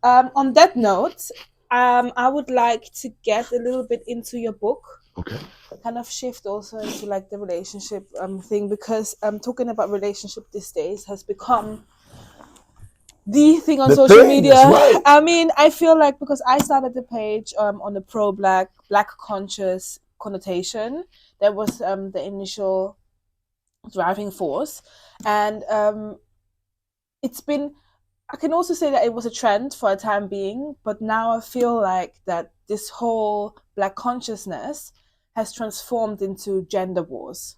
On that note, I would like to get a little bit into your book, Okay. kind of shift also into like the relationship thing, because talking about relationship these days has become the thing on The social thing, that's media. right. I mean, I feel like because I started the page on the pro black conscious connotation, that was the initial driving force, and it's been, I can also say that it was a trend for a time being, but now I feel like that this whole black consciousness has transformed into gender wars.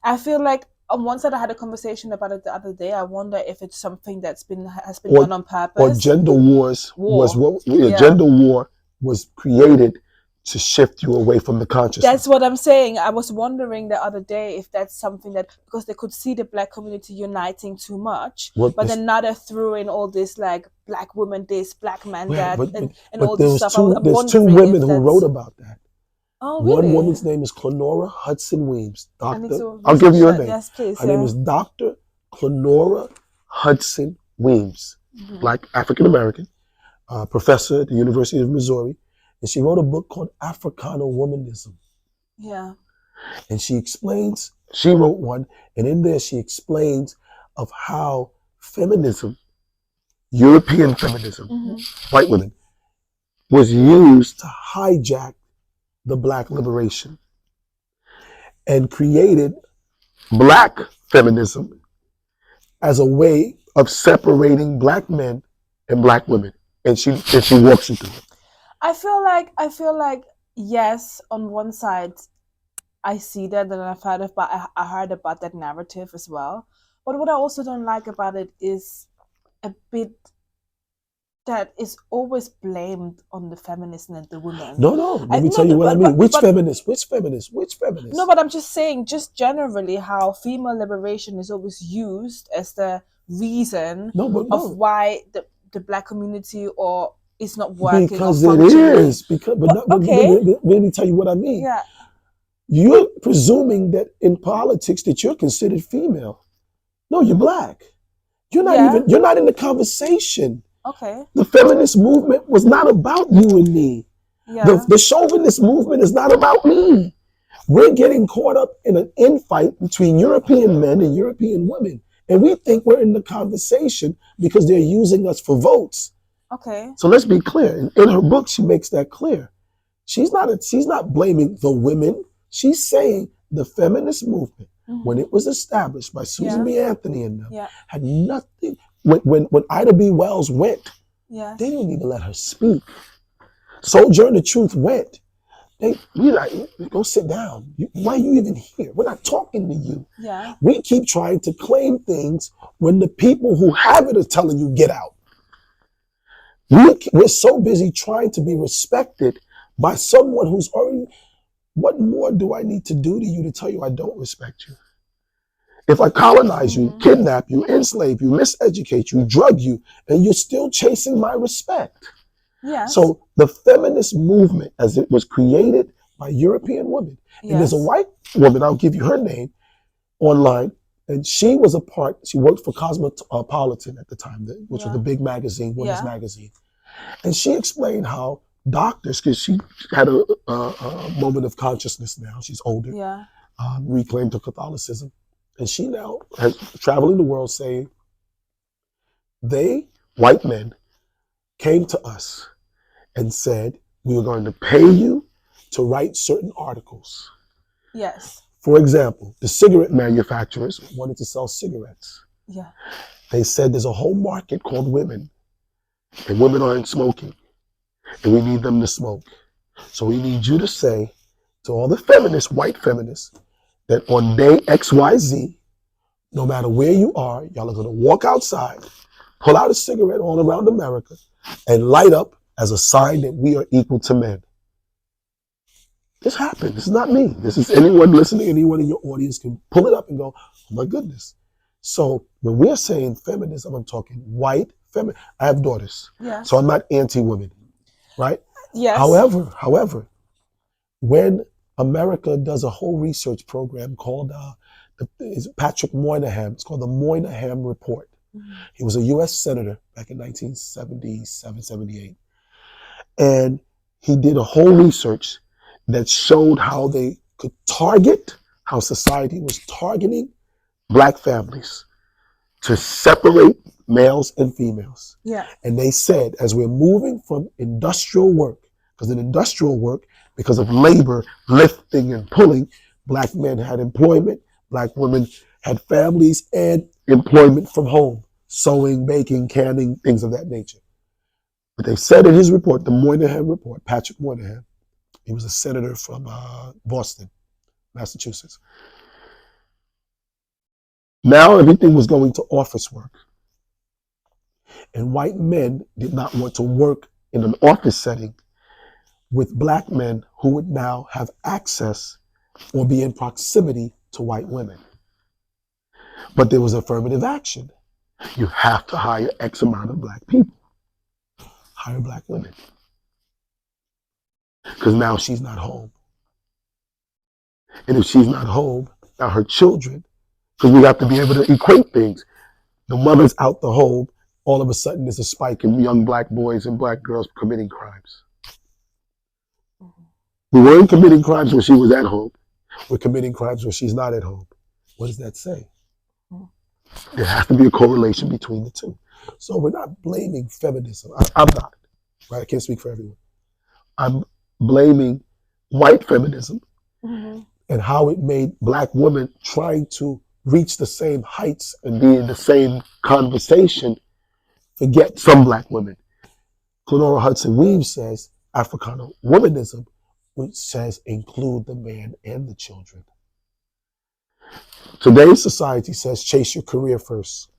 I feel like on one side I had a conversation about it the other day. I wonder if it's something that's been has been Or done on or purpose. gender wars was War. what, yeah, Yeah. gender war was created to shift you away from the That's consciousness. what I'm saying. I was wondering the other day if that's something that, because they could see the black community uniting too much, What but this then now they threw in all this like black woman this, black man Well, that, but but and but all this stuff. I'm there's two wondering women if who wrote that's. about that. Oh, One really? woman's name is Clenora Hudson Weems. I need Doctor, to I'll give research you her that. name. Yes, please. Her name Yeah. is Dr. Clenora Hudson Weems, Hmm. Black African American, professor at the University of Missouri, and she wrote a book called Africana Womanism. Yeah. And she explains, she wrote one, and in there she explains of how feminism, European feminism, Hmm. white women, was used to hijack the black liberation and created black feminism as a way of separating black men and black women. And she walks you through it. I feel like yes, on one side I see that, and I heard about that narrative as well. But what I also don't like about it is a bit that is always blamed on the feminist and the women. No, no, I let me no, tell you what I but mean. Which but feminist? Which feminist? Which no, feminist? but I'm just saying, just generally, how female liberation is always used as the reason No, but of no, why the black community or is not working or because it functioning. is. Because, but, But not, okay, but let me tell you what I mean. yeah, You're presuming that in politics that you're considered female. No, you're black. You're not yeah, even. You're not in the conversation. okay, The feminist movement was not about you and me. yeah, The chauvinist movement is not about me. We're getting caught up in an infight between European men and European women. And we think we're in the conversation because they're using us for votes. okay, So let's be clear. In her book, she makes that clear. She's not blaming the women. She's saying the feminist movement, when mm-hmm, it was established by Susan yeah, B. Anthony and them, yeah, had nothing. When Ida B. Wells went, they yes, didn't even let her speak. Sojourner Truth went. We like, go sit down. Why are you even here? We're not talking to you. yeah, We keep trying to claim things when the people who have it are telling you get out. We're so busy trying to be respected by someone who's already. What more do I need to do to you to tell you I don't respect you? If I colonize you, mm-hmm, kidnap you, enslave you, miseducate you, drug you, and you're still chasing my respect. yes, So the feminist movement, as it was created by European women, and there's a yes, white woman, I'll give you her name, online, and she was a part, she worked for Cosmopolitan at the time, which was the yeah, big magazine, women's yeah, magazine. And she explained how doctors, because she had a moment of consciousness now, she's older, yeah, reclaimed her Catholicism. And she now has traveling the world saying, they, white men, came to us and said, we were going to pay you to write certain articles. yes, For example, the cigarette manufacturers wanted to sell cigarettes. yeah, They said there's a whole market called women, and women aren't smoking, and we need them to smoke. So we need you to say to all the feminists, white feminists, that on day XYZ, no matter where you are, y'all are going to walk outside, pull out a cigarette all around America, and light up as a sign that we are equal to men. This happened. This is not me. This is anyone listening, anyone in your audience can pull it up and go, oh my goodness. So when we're saying feminism, I'm talking white feminist. I have daughters, so yes, I'm not anti-women, right? yes, However, when America does a whole research program called Patrick Moynihan, it's called the Moynihan Report. He was a U.S. Senator back in 1977, 78. And he did a whole research that showed how they could target, how society was targeting black families to separate males and females. Yeah. And they said, as we're moving from industrial work, because in industrial work, because of labor, lifting and pulling, black men had employment, black women had families and employment from home, sewing, baking, canning, things of that nature. But they said in his report, the Moynihan report, Patrick Moynihan, he was a senator from Boston, Massachusetts. Now everything was going to office work. And white men did not want to work in an office setting with black men who would now have access or be in proximity to white women. But there was affirmative action. You have to hire X amount of black people. Hire black women. Because now she's not home. And if she's not home, now her children, because we have to be able to equate things. The mother's out the home, all of a sudden there's a spike in young black boys and black girls committing crimes. We weren't committing crimes when she was at home. We're committing crimes when she's not at home. What does that say? There has to be a correlation between the two. So we're not blaming feminism. I'm not, right? I can't speak for everyone. I'm blaming white feminism and how it made black women trying to reach the same heights and be in the same conversation forget some black women. Clenora Hudson Weaves says Africana womanism, which says include the man and the children. Today's society says chase your career first.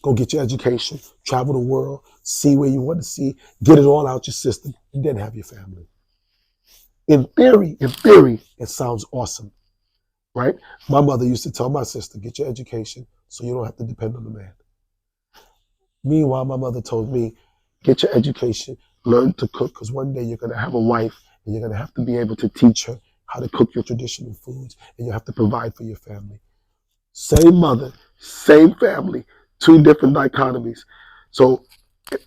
Go get your education, travel the world, see where you want to see, get it all out your system, and then have your family. In theory, it sounds awesome, right? My mother used to tell my sister, get your education so you don't have to depend on the man. Meanwhile, my mother told me, get your education, learn to cook, because one day you're going to have a wife and you're going to have to be able to teach her how to cook your traditional foods and you have to provide for your family. Same mother, same family, two different dichotomies. So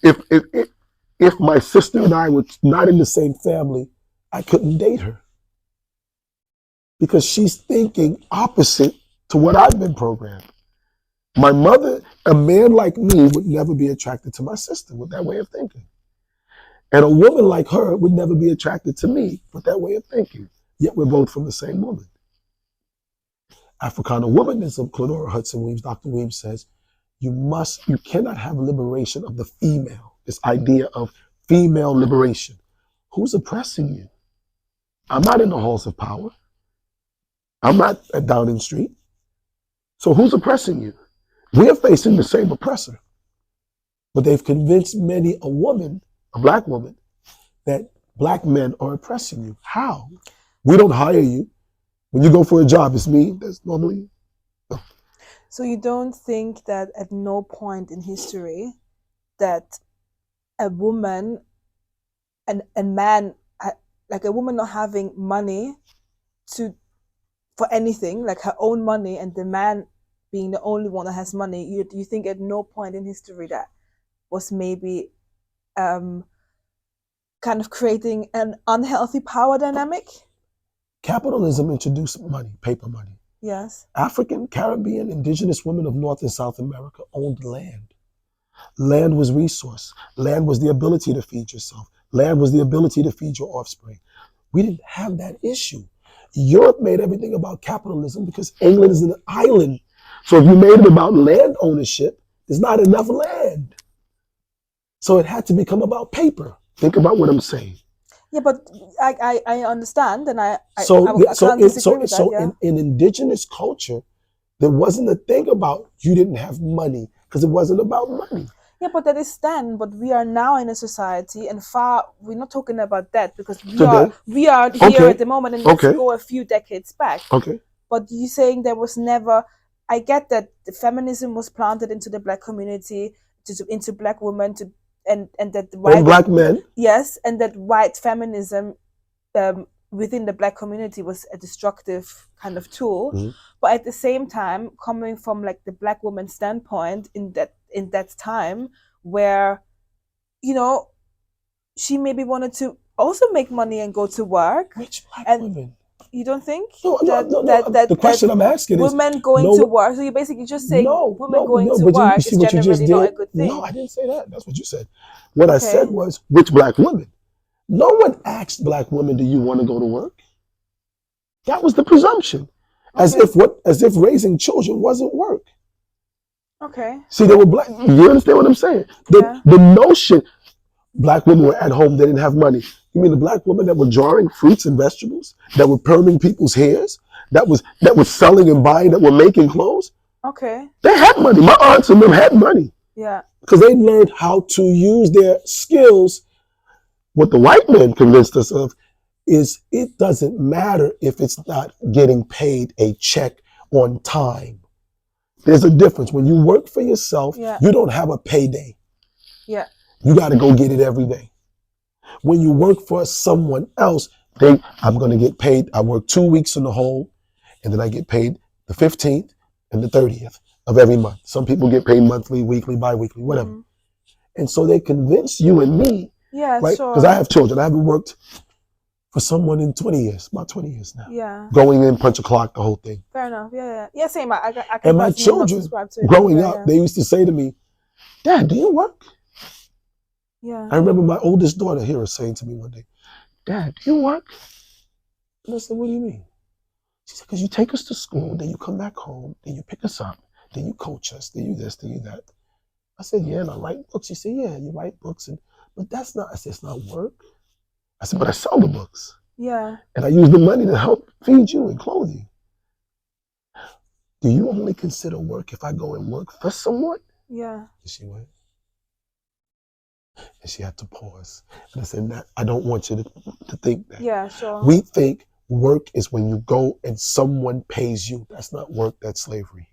if my sister and I were not in the same family, I couldn't date her because she's thinking opposite to what I've been programmed. My mother, a man like me would never be attracted to my sister with that way of thinking. And a woman like her would never be attracted to me with that way of thinking. Yet we're both from the same woman. Africana womanism, Clenora Hudson Weaves, Dr. Weaves says, you cannot have liberation of the female, this idea of female liberation. Who's oppressing you? I'm not in the halls of power. I'm not at Downing Street. So who's oppressing you? We're facing the same oppressor. But they've convinced many a black woman, that black men are oppressing you. How? We don't hire you. When you go for a job, it's me. That's normally. No. So you don't think that at no point in history that a woman and a man, like a woman not having money for anything, like her own money, and the man being the only one that has money, you think at no point in history that was maybe kind of creating an unhealthy power dynamic? Capitalism introduced money, paper money. Yes. African, Caribbean, indigenous women of North and South America owned land. Land was resource. Land was the ability to feed yourself. Land was the ability to feed your offspring. We didn't have that issue. Europe made everything about capitalism because England is an island. So if you made it about land ownership, there's not enough land. So it had to become about paper. Think about what I'm saying. Yeah, but I understand, and I can't disagree with that. Yeah. In indigenous culture, there wasn't a thing about you didn't have money because it wasn't about money. Yeah, but that is then. But we are now in a society, and we're not talking about that because we are here at the moment, and let's go a few decades back. Okay. But you're saying there was never. I get that the feminism was planted into the black community, into black women, and that white and black men. Yes, and that white feminism within the Black community was a destructive kind of tool. Mhm. But at the same time, coming from like the Black woman standpoint in that time where, you know, she maybe wanted to also make money and go to work. Which Black And women? you don't think No. that The question I'm asking is, women going to no, work? So you're basically just saying women no, going to but you work see is what you just generally not did? a good No, thing. I didn't say that. That's what you said. What I Okay. said was, which Black women? No one asked Black women, do you want to go to work? That was the presumption. As Okay. if raising children wasn't work. Okay. See, they were Black. You understand what I'm saying? Yeah. The notion Black women were at home, they didn't have money. You mean the Black women that were jarring fruits and vegetables, that were perming people's hairs, that was selling and buying, that were making clothes? Okay. They had money. My aunts and them had money Yeah. because they learned how to use their skills. What the white men convinced us of is it doesn't matter if it's not getting paid a check on time. There's a difference. When you work for yourself, Yeah. you don't have a payday. Yeah. You got to go get it every day. When you work for someone else, I'm going to get paid. I work 2 weeks in the hole, and then I get paid the 15th and the 30th of every month. Some people get paid monthly, weekly, bi-weekly, whatever. Mhm. And so they convince you and me, Yeah, right? sure. Because I have children. I haven't worked for someone in 20 years, about 20 years now. Yeah. Going in, punch a clock, the whole thing. Fair enough. Yeah. Yeah. Same. I can And my personally not children, subscribe to it growing either, up, yeah. they used to say to me, Dad, do you work? Yeah. I remember my oldest daughter here saying to me one day, Dad, do you work? And I said, what do you mean? She said, because you take us to school, then you come back home, then you pick us up, then you coach us, then you this, then you that. I said, yeah, and I write books. She said, yeah, you write books. But that's not, I said, it's not work. I said, but I sell the books. Yeah. And I use the money to help feed you and clothe you. Do you only consider work if I go and work for someone? Yeah. And she went. And she had to pause. And I said, I don't want you to think that. Yeah, sure. We think work is when you go and someone pays you. That's not work, that's slavery.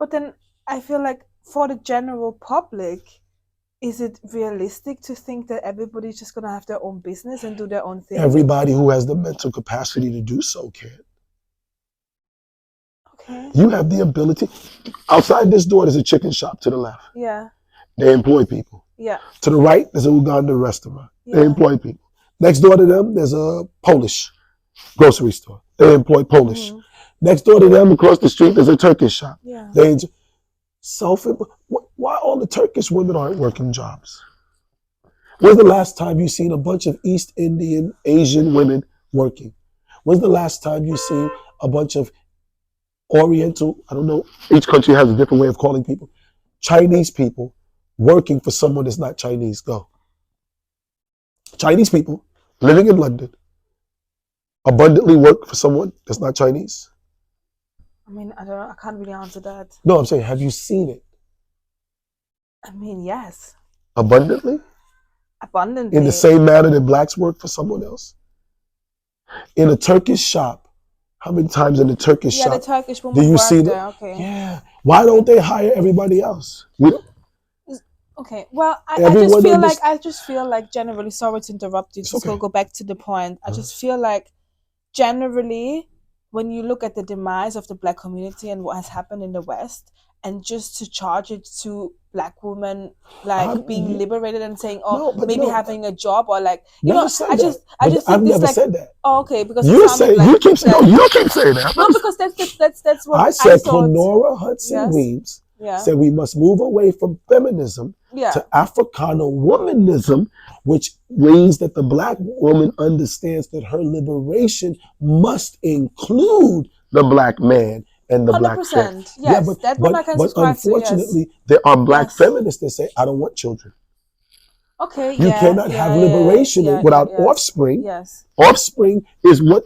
But then I feel like for the general public, is it realistic to think that everybody's just gonna have their own business and do their own thing? Everybody who has the mental capacity to do so can. Okay. You have the ability. Outside this door, there's a chicken shop to the left. Yeah. They employ people. Yeah. To the right, there's a Ugandan restaurant. Yeah. They employ people. Next door to them, there's a Polish grocery store. They employ Polish. Mhm. Next door to them, across the street, there's a Turkish shop. Yeah. They why all the Turkish women aren't working jobs? When's the last time you seen a bunch of East Indian, Asian women working? When's the last time you seen a bunch of Oriental, I don't know, each country has a different way of calling people, Chinese people working for someone that's not Chinese? Go. Chinese people living in London abundantly work for someone that's not Chinese? I mean, I don't know. I can't really answer that. No, I'm saying, have you seen it? I mean, yes. Abundantly? Abundantly. In the same manner that blacks work for someone else? In a Turkish shop, how many times in a Turkish shop the Turkish woman do you work see there? that? Okay. Yeah. Why don't they hire everybody else? Okay. Well, I just feel like generally, sorry to interrupt you, just okay. go back to the point. I just feel like generally, when you look at the demise of the Black community and what has happened in the West, and just to charge it to Black women being liberated and saying, having a job or like, you know, I just think I've this never like, said that. Oh, okay, because you keep saying that. No, because that's what I said. thought. Clenora Hudson Weems Yeah. said we must move away from feminism to Africana womanism, which means that the Black woman understands that her liberation must include the Black man and the 100%. Black family. Yes, yeah, but unfortunately, there are Black feminists that say, I don't want children. Okay, you cannot have liberation without offspring. Yes. Offspring is what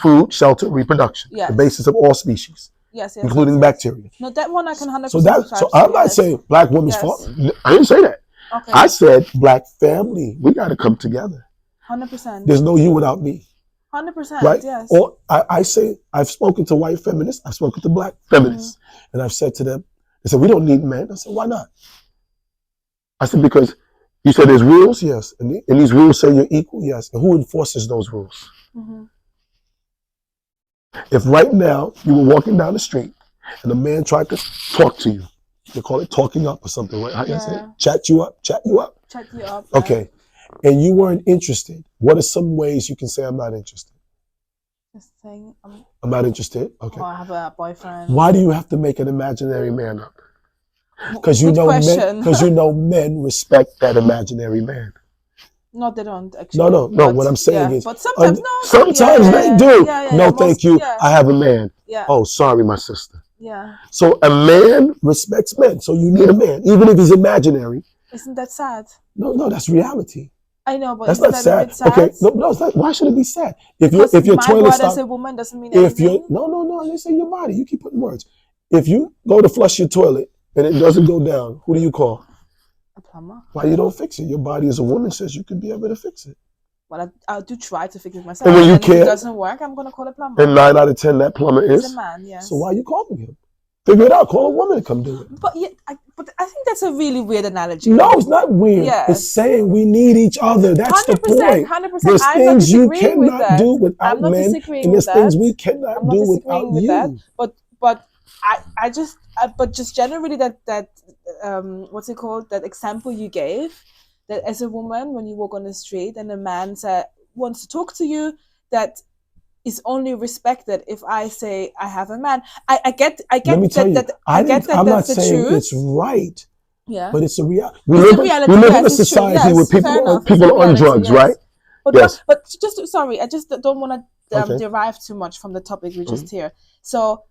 food, shelter, reproduction, the basis of all species. Yes, including bacteria. No, that one I can 100% So I'm not saying Black women's fault. I didn't say that. Okay. I said Black family. We got to come together. 100%. There's no you without me. 100%. Right? Yes. Or I say I've spoken to white feminists. I've spoken to Black feminists, and I've said to them, they said we don't need men. I said why not? I said because You said there's rules, yes, and these rules say you're equal, yes. And who enforces those rules? Mm-hmm. If right now you were walking down the street and a man tried to talk to you, they call it talking up or something, right? How you say it? Chat you up, chat you up. Chat you up. Okay, and you weren't interested. What are some ways you can say I'm not interested? Just saying, I'm not interested. Okay. I have a boyfriend. Why do you have to make an imaginary man up? Because you know men respect that imaginary man. No, they don't actually. No. What I'm saying is, but sometimes they do. Thank you. Yeah. I have a man. Yeah. Oh, sorry, my sister. Yeah. So a man respects men. So you need a man, even if he's imaginary. Isn't that sad? No, that's reality. I know, but that's not sad. Okay, no, it's not. Why should it be sad? If your toilet stops, as a woman doesn't mean anything. No, I didn't say your body. You keep putting words. If you go to flush your toilet and it doesn't go down, who do you call? A plumber. Why you don't fix it? Your body as a woman says you could be able to fix it. Well, I do try to fix it myself. And when you if it doesn't work, I'm going to call a plumber. And 9 out of 10, that plumber is a man, yes. So why are you calling him? Figure it out. Call a woman to come do it. But I think that's a really weird analogy. No, it's not weird. Yes. It's saying we need each other. That's the point. 100%. There's things you cannot do without men, and there's things we cannot do without you. But just generally that what's it called? That example you gave, that as a woman, when you walk on the street and a man wants to talk to you, that is only respected if I say I have a man. I get Let me tell you, I'm not saying it's right. Yeah. But it's a reality. We live in a society where people are on drugs, right? But I just don't want to derive too much from the topic we just hear. So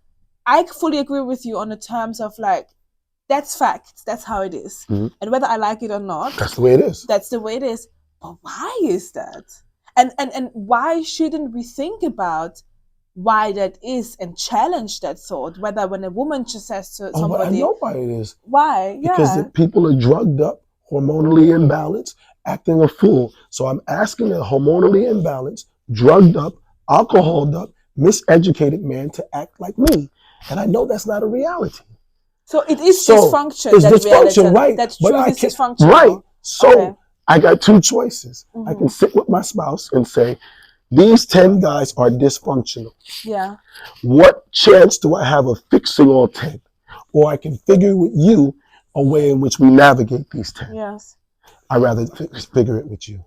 I fully agree with you on the terms of like, that's fact. That's how it is. Mm-hmm. And whether I like it or not, that's the way it is. That's the way it is. But why is that? And why shouldn't we think about why that is and challenge that thought? Whether when a woman just says to somebody, I know why it is. Why? Yeah. Because the people are drugged up, hormonally imbalanced, acting a fool. So I'm asking a hormonally imbalanced, drugged up, alcoholed up, miseducated man to act like me. And I know that's not a reality. So it is dysfunction. It's dysfunction, right? That's true. It's dysfunction. Right. So I got two choices. Mm-hmm. I can sit with my spouse and say, these 10 guys are dysfunctional. Yeah. What chance do I have of fixing all 10? Or I can figure with you a way in which we navigate these 10. Yes. I'd rather figure it with you.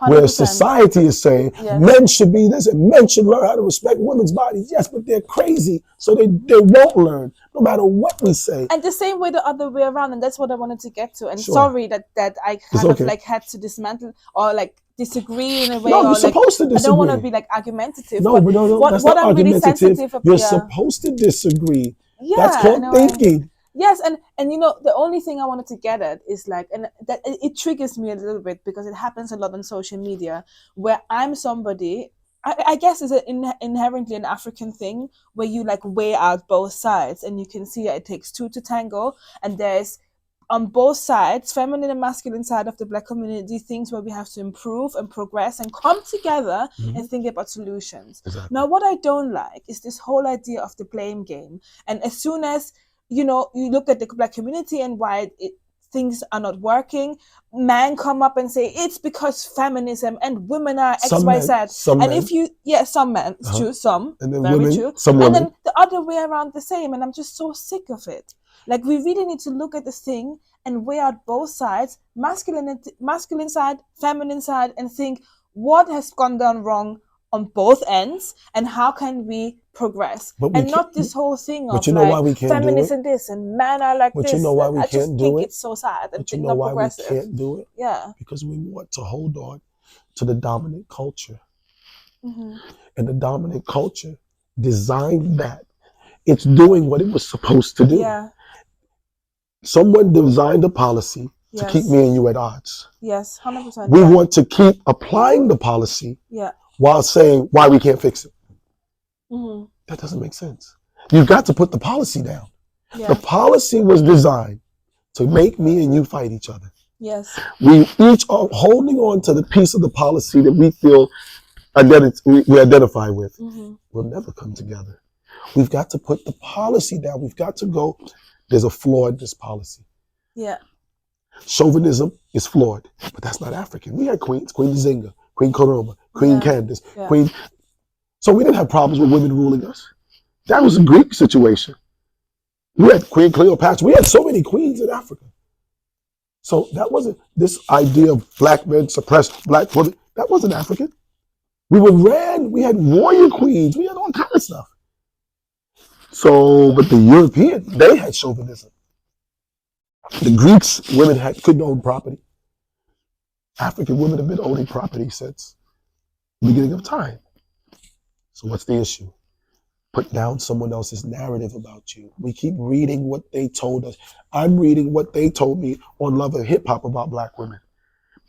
100%. Where society is saying men should be this and men should learn how to respect women's bodies. Yes, but they're crazy, so they won't learn no matter what we say. And the same way the other way around, and that's what I wanted to get to. And sorry that I kind of like had to dismantle or like disagree in a way. No, you're supposed to disagree. I don't want to be like argumentative. No, but no, that's not argumentative. You're supposed to disagree. Yeah, that's called thinking. Yes, and you know, the only thing I wanted to get at is like, and that it triggers me a little bit because it happens a lot on social media where I'm somebody, I guess it's inherently an African thing where you like weigh out both sides and you can see that it takes two to tango, and there's on both sides, feminine and masculine side of the Black community, things where we have to improve and progress and come together and think about solutions. Exactly. Now, what I don't like is this whole idea of the blame game. And as soon as you know, you look at the Black community and why things are not working, men come up and say, it's because feminism and women are X, Y, Z. Some men. Some men, it's true, some, and then very women, true. Some and women. Then the other way around the same. And I'm just so sick of it. Like, we really need to look at the thing and weigh out both sides, masculine side, feminine side, and think what has gone down wrong on both ends and how can we progress, and not this whole thing of like feminists and this and men are like this. But you know why we can't do it? It's so sad. But you know why we can't do it? Yeah, because we want to hold on to the dominant culture, and the dominant culture designed that. It's doing what it was supposed to do. Yeah, someone designed a policy to keep me and you at odds. Yes, 100%. We want to keep applying the policy. Yeah. While saying why we can't fix it. That doesn't make sense. You've got to put the policy down. Yeah. The policy was designed to make me and you fight each other. Yes. We each are holding on to the piece of the policy that we feel we identify with. We'll never come together. We've got to put the policy down. We've got to go, there's a flaw in this policy. Yeah. Chauvinism is flawed, but that's not African. We had queens, Queen Zinga, Queen Koroma, Queen Candace, Queen. So we didn't have problems with women ruling us. That was a Greek situation. We had Queen Cleopatra. We had so many queens in Africa. So that wasn't this idea of black men suppressed black women. That wasn't African. We had warrior queens. We had all kinds of stuff. So, but the European, they had chauvinism. The Greeks, women couldn't own property. African women have been owning property since the beginning of time. So what's the issue? Put down someone else's narrative about you. We keep reading what they told us. I'm reading what they told me on Love and Hip Hop about black women.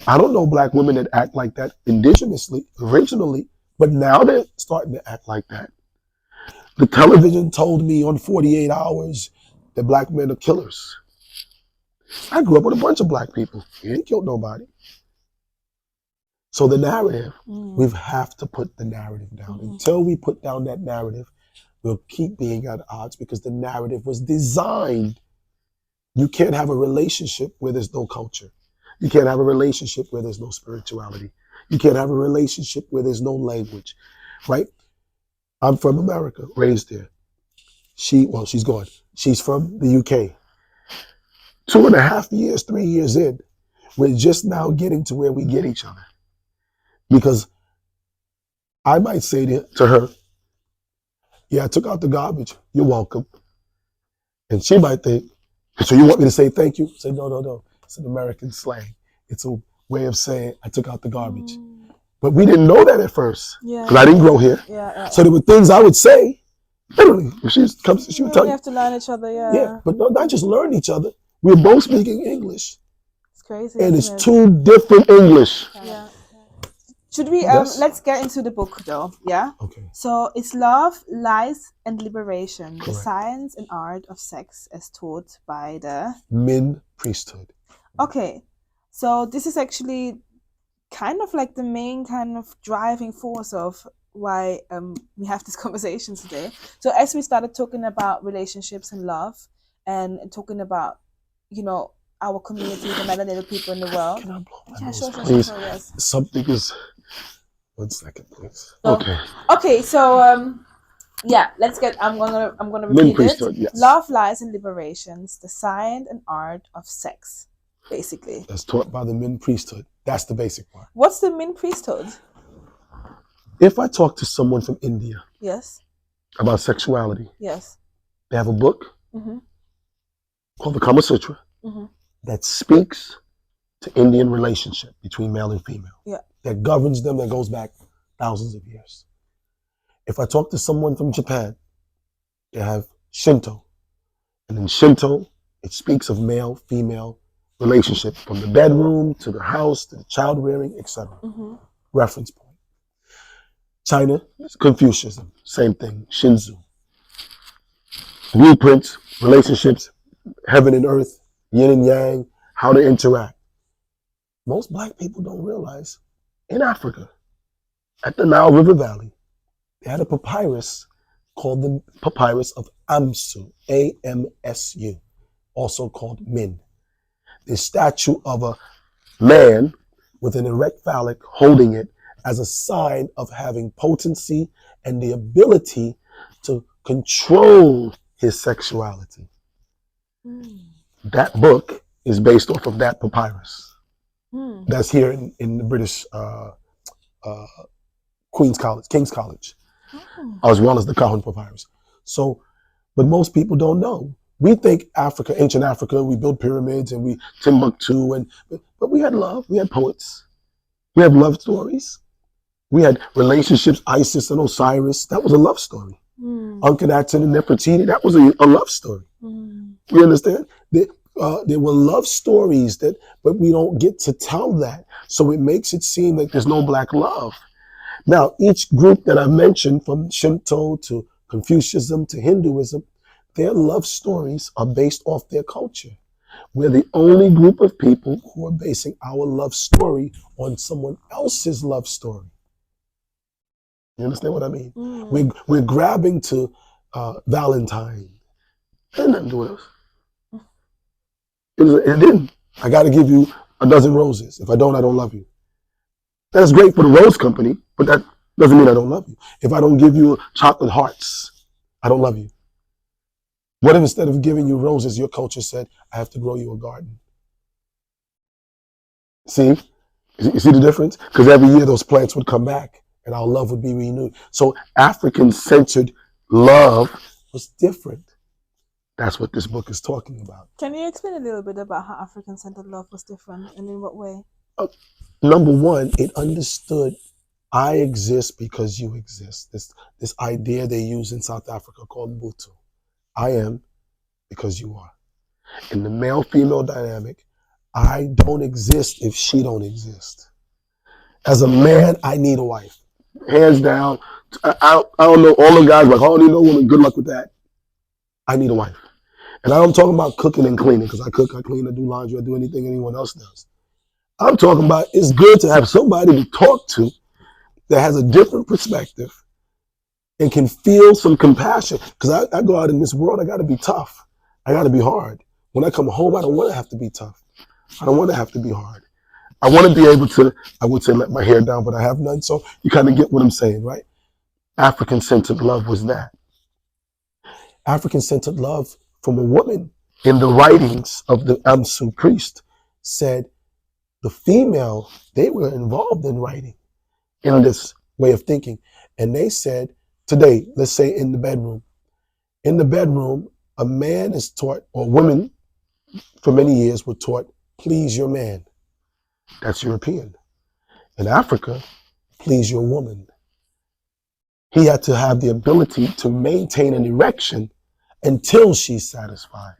I don't know black women that act like that indigenously, originally, but now they're starting to act like that. The television told me on 48 Hours that black men are killers. I grew up with a bunch of black people. He ain't killed nobody. So the narrative, we have to put the narrative down. Until we put down that narrative, we'll keep being at odds because the narrative was designed. You can't have a relationship where there's no culture. You can't have a relationship where there's no spirituality. You can't have a relationship where there's no language, right? I'm from America, raised there. She's gone. She's from the UK. 2.5 years, 3 years in, we're just now getting to where we get each other. Because I might say to her, yeah, I took out the garbage. You're welcome. And she might think, so you want me to say thank you? I say, no. It's an American slang. It's a way of saying I took out the garbage. But we didn't know that at first. Because I didn't grow here. So there were things I would say. Literally, if she comes, she would tell you. We have to learn each other, Yeah, but not just learn each other. We're both speaking English. It's crazy. And it's two different English. Yeah. Should we, let's get into the book though, yeah? Okay. So it's Love, Lies, and Liberation, Correct. The Science and Art of Sex as taught by the Min priesthood. Okay, so this is actually kind of like the main kind of driving force of why we have this conversation today. So as we started talking about relationships and love and talking about, our community, the melanated people in the world. Can I blow my nose, Sure, please? yes. Something is... 1 second, please. So, okay, so let's get. I'm gonna repeat it. Yes. Love, Lies, and Liberations: The Science and Art of Sex, basically. That's taught by the Min priesthood. That's the basic part. What's the Min priesthood? If I talk to someone from India, yes, about sexuality, yes, they have a book called the Kama Sutra that speaks to Indian relationship between male and female. Yeah. That governs them, that goes back thousands of years. If I talk to someone from Japan, they have Shinto. And in Shinto, it speaks of male-female relationship from the bedroom to the house to the child rearing, etc. Reference point. China, Confucianism, same thing, Shinzu. Blueprints, relationships, heaven and earth, yin and yang, how to interact. Most black people don't realize in Africa, at the Nile River Valley, they had a papyrus called the Papyrus of Amsu, A-M-S-U, also called Min. The statue of a man with an erect phallic holding it as a sign of having potency and the ability to control his sexuality. That book is based off of that papyrus. That's here in the British King's College, as well as the Cohen Papyrus. So, but most people don't know. We think Africa, ancient Africa, we built pyramids and we Timbuktu, but we had love. We had poets. We had love stories. We had relationships, Isis and Osiris. That was a love story. Akhenaten and Nefertiti, that was a love story. You understand? There were love stories but we don't get to tell that. So it makes it seem like there's no black love. Now, each group that I mentioned, from Shinto to Confucianism to Hinduism, their love stories are based off their culture. We're the only group of people who are basing our love story on someone else's love story. You understand what I mean? We're grabbing to Valentine. It had nothing to do with us. It didn't. I got to give you a dozen roses. If I don't love you. That's great for the rose company, but that doesn't mean I don't love you. If I don't give you chocolate hearts, I don't love you. What if instead of giving you roses, your culture said, I have to grow you a garden? See? You see the difference? Because every year those plants would come back and our love would be renewed. So African-centered love was different. That's what this book is talking about. Can you explain a little bit about how African-centered love was different and in what way? Number one, it understood I exist because you exist. This idea they use in South Africa called Butu. I am because you are. In the male-female dynamic, I don't exist if she don't exist. As a man, I need a wife. Hands down. I don't know, all the guys like, oh, you know woman, good luck with that. I need a wife. And I'm talking about cooking and cleaning, because I cook, I clean, I do laundry, I do anything anyone else does. I'm talking about it's good to have somebody to talk to that has a different perspective and can feel some compassion. Because I go out in this world, I got to be tough. I got to be hard. When I come home, I don't want to have to be tough. I don't want to have to be hard. I want to be able to, I would say, let my hair down, but I have none. So you kind of get what I'm saying, right? African-centered love was that. African-centered love from a woman in the writings of the Amsu priest said the female, they were involved in writing in this way of thinking. And they said, today, let's say in the bedroom, a man is taught, or women for many years were taught, please your man. That's European. In Africa, please your woman. He had to have the ability to maintain an erection until she's satisfied.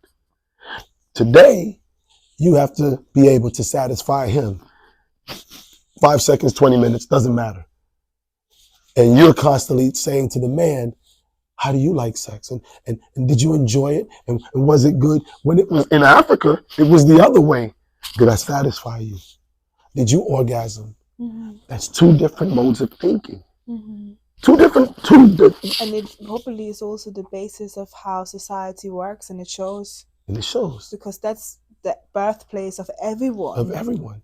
Today, you have to be able to satisfy him. 5 seconds, 20 minutes, doesn't matter. And you're constantly saying to the man, how do you like sex? And did you enjoy it? And was it good? When it was in Africa, it was the other way. Did I satisfy you? Did you orgasm? Mm-hmm. That's two different modes of thinking. Mm-hmm. Two different. And it hopefully is also the basis of how society works, and it shows. Because that's the birthplace of everyone.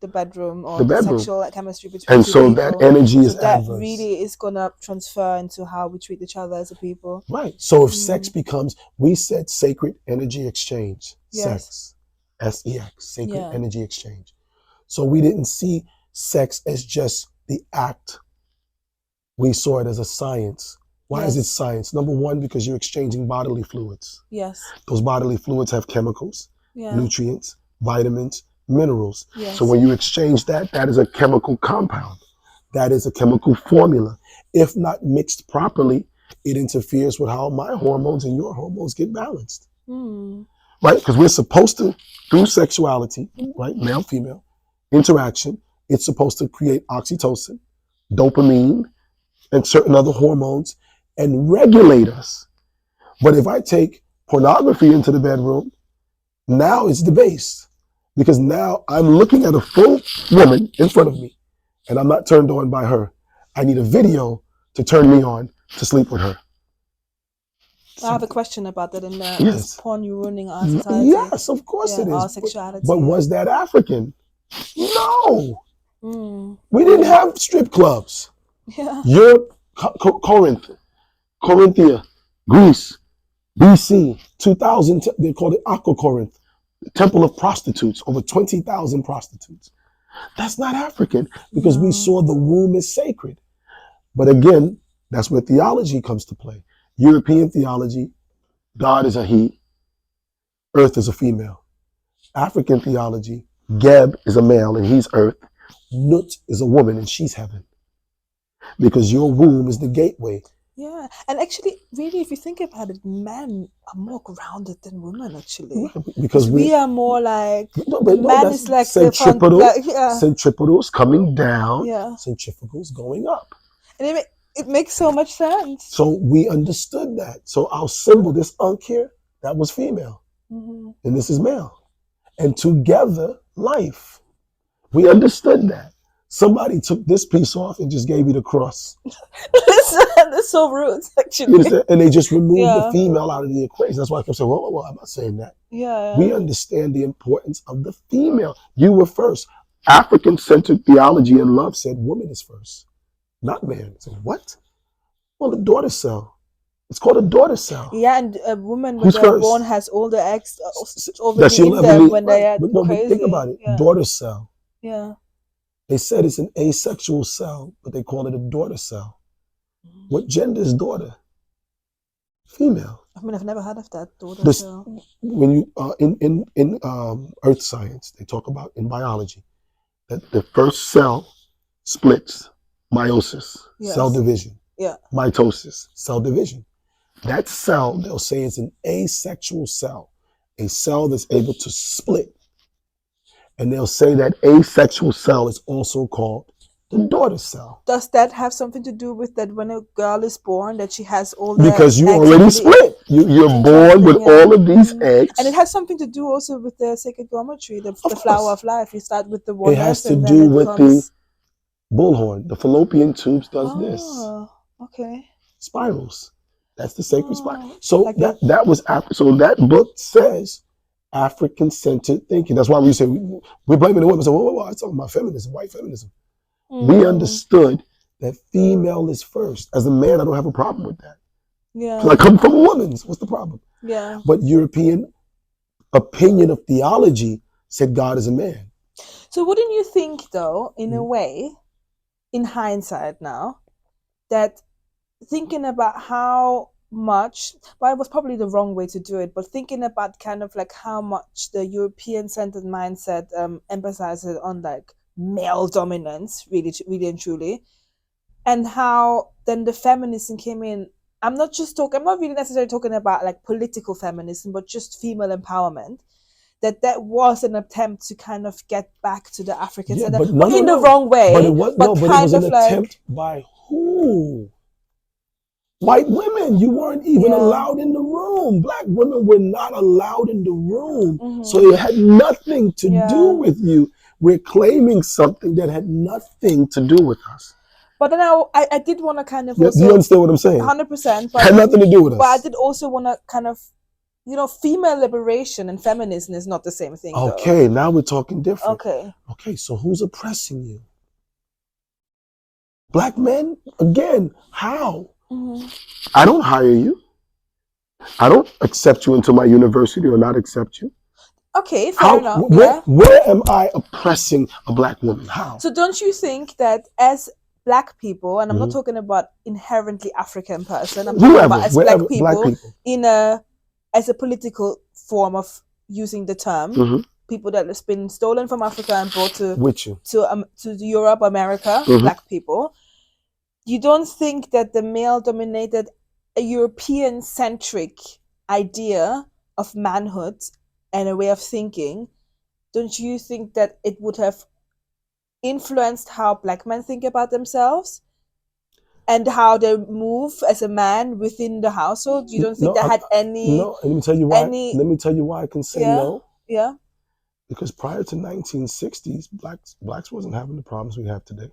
The bedroom, or the sexual chemistry between and so people. That energy is that adverse. Really is gonna transfer into how we treat each other as a people. Right. So if sex becomes, we said sacred energy exchange. Yes. Sex. S-E-X. Sacred energy exchange. So we didn't see sex as just the act. We saw it as a science. Why is it science? Number one, because you're exchanging bodily fluids. Yes. Those bodily fluids have chemicals, nutrients, vitamins, minerals. Yes. So when you exchange that, that is a chemical compound. That is a chemical formula. If not mixed properly, it interferes with how my hormones and your hormones get balanced. Mm. Right? Because we're supposed to, through sexuality, right, male, female, interaction, it's supposed to create oxytocin, dopamine, and certain other hormones and regulate us. But if I take pornography into the bedroom, now it's debased. Because now I'm looking at a full woman in front of me and I'm not turned on by her. I need a video to turn me on to sleep with her. I have a question about that in there. Is porn ruining our society? Yes, of course it is. Our sexuality. But was that African? No. We didn't have strip clubs. Yeah. Europe, Corinthia, Greece, BC, 2000, they called it Aqua Corinth, the temple of prostitutes, over 20,000 prostitutes. That's not African, because we saw the womb as sacred. But again, that's where theology comes to play. European theology, God is a he, earth is a female. African theology, Geb is a male and he's earth. Nut is a woman and she's heaven. Because your womb is the gateway. Yeah, and actually, really, if you think about it, men are more grounded than women, actually. Because we are more like, man is like centripetal, centripetals coming down, centrifugals going up. And it makes so much sense. So we understood that. So our symbol, this Ankh here, that was female. Mm-hmm. And this is male. And together, life. We understood that. Somebody took this piece off and just gave you the cross. That's so rude, You actually. understand? And they just removed the Yeah, female out of the equation. That's why I kept saying, whoa, I'm not saying that. We yeah, understand the importance of the female. You were first. African-centered theology and love said woman is first, not man. So what? Well, the daughter cell. It's called a daughter cell. yeah. And a woman when Who's they're born first? has all the eggs That already she'll in ever them need. when Right. they are But no, but think crazy. about it. Yeah, Daughter cell. yeah. They said it's an asexual cell, but they call it a daughter cell. What gender is daughter? Female. I mean, I've never heard of that daughter This cell. when you in earth science, they talk about in biology that the first cell splits, meiosis, cell Yes. division, Yeah. mitosis, cell division. That cell, they'll say, is an asexual cell, a cell that's able to split. And they'll say that asexual cell is also called the daughter cell. Does that have something to do with that when a girl is born that she has all the Because you eggs already already split. You're born with interesting? Yeah. all of these eggs. And it has something to do also with the sacred geometry, the Of flower course. of life. You start with the It has oneness to and then do it with the comes. bullhorn. The fallopian tubes does this. Oh, okay. Spirals. That's the sacred spiral. Oh, So like that was after. So that book says African-centered thinking. That's why we say we're blaming the women. So whoa, I'm talking about feminism, white feminism. We understood that female is first. As a man, I don't have a problem with that. Yeah. So I come from a woman's. What's the problem? Yeah. But European opinion of theology said God is a man. So wouldn't you think, though, in a way, in hindsight now, that thinking about how much, well, it was probably the wrong way to do it, but thinking about kind of like how much the European-centered mindset emphasizes on like male dominance, really, really and truly, and how then the feminism came in. I'm not really necessarily talking about like political feminism, but just female empowerment. That was an attempt to kind of get back to the Africans, Yeah, and but in the wrong way. But it was, but but it was an attempt by who? White women. You weren't even allowed in the room. Black women were not allowed in the room. So it had nothing to do with you. We're claiming something that had nothing to do with us. But then I did want to kind of also. Do you understand what I'm saying? 100%. Had nothing to do with us. But I did also want to kind of, female liberation and feminism is not the same thing. Okay, now we're talking different. Okay, so who's oppressing you? Black men? Again, how? I don't hire you. I don't accept you into my university or not accept you. Okay, fair enough. Where am I oppressing a black woman? How? So don't you think that as black people, and I'm not talking about inherently African person, I'm talking about as black people as a political form of using the term, people that has been stolen from Africa and brought to Europe, America, black people. You don't think that the male-dominated, European-centric idea of manhood and a way of thinking, don't you think that it would have influenced how black men think about themselves and how they move as a man within the household? You don't think that had any? No, let me tell you why. Let me tell you why I can say no. Yeah. Because prior to 1960s, blacks wasn't having the problems we have today.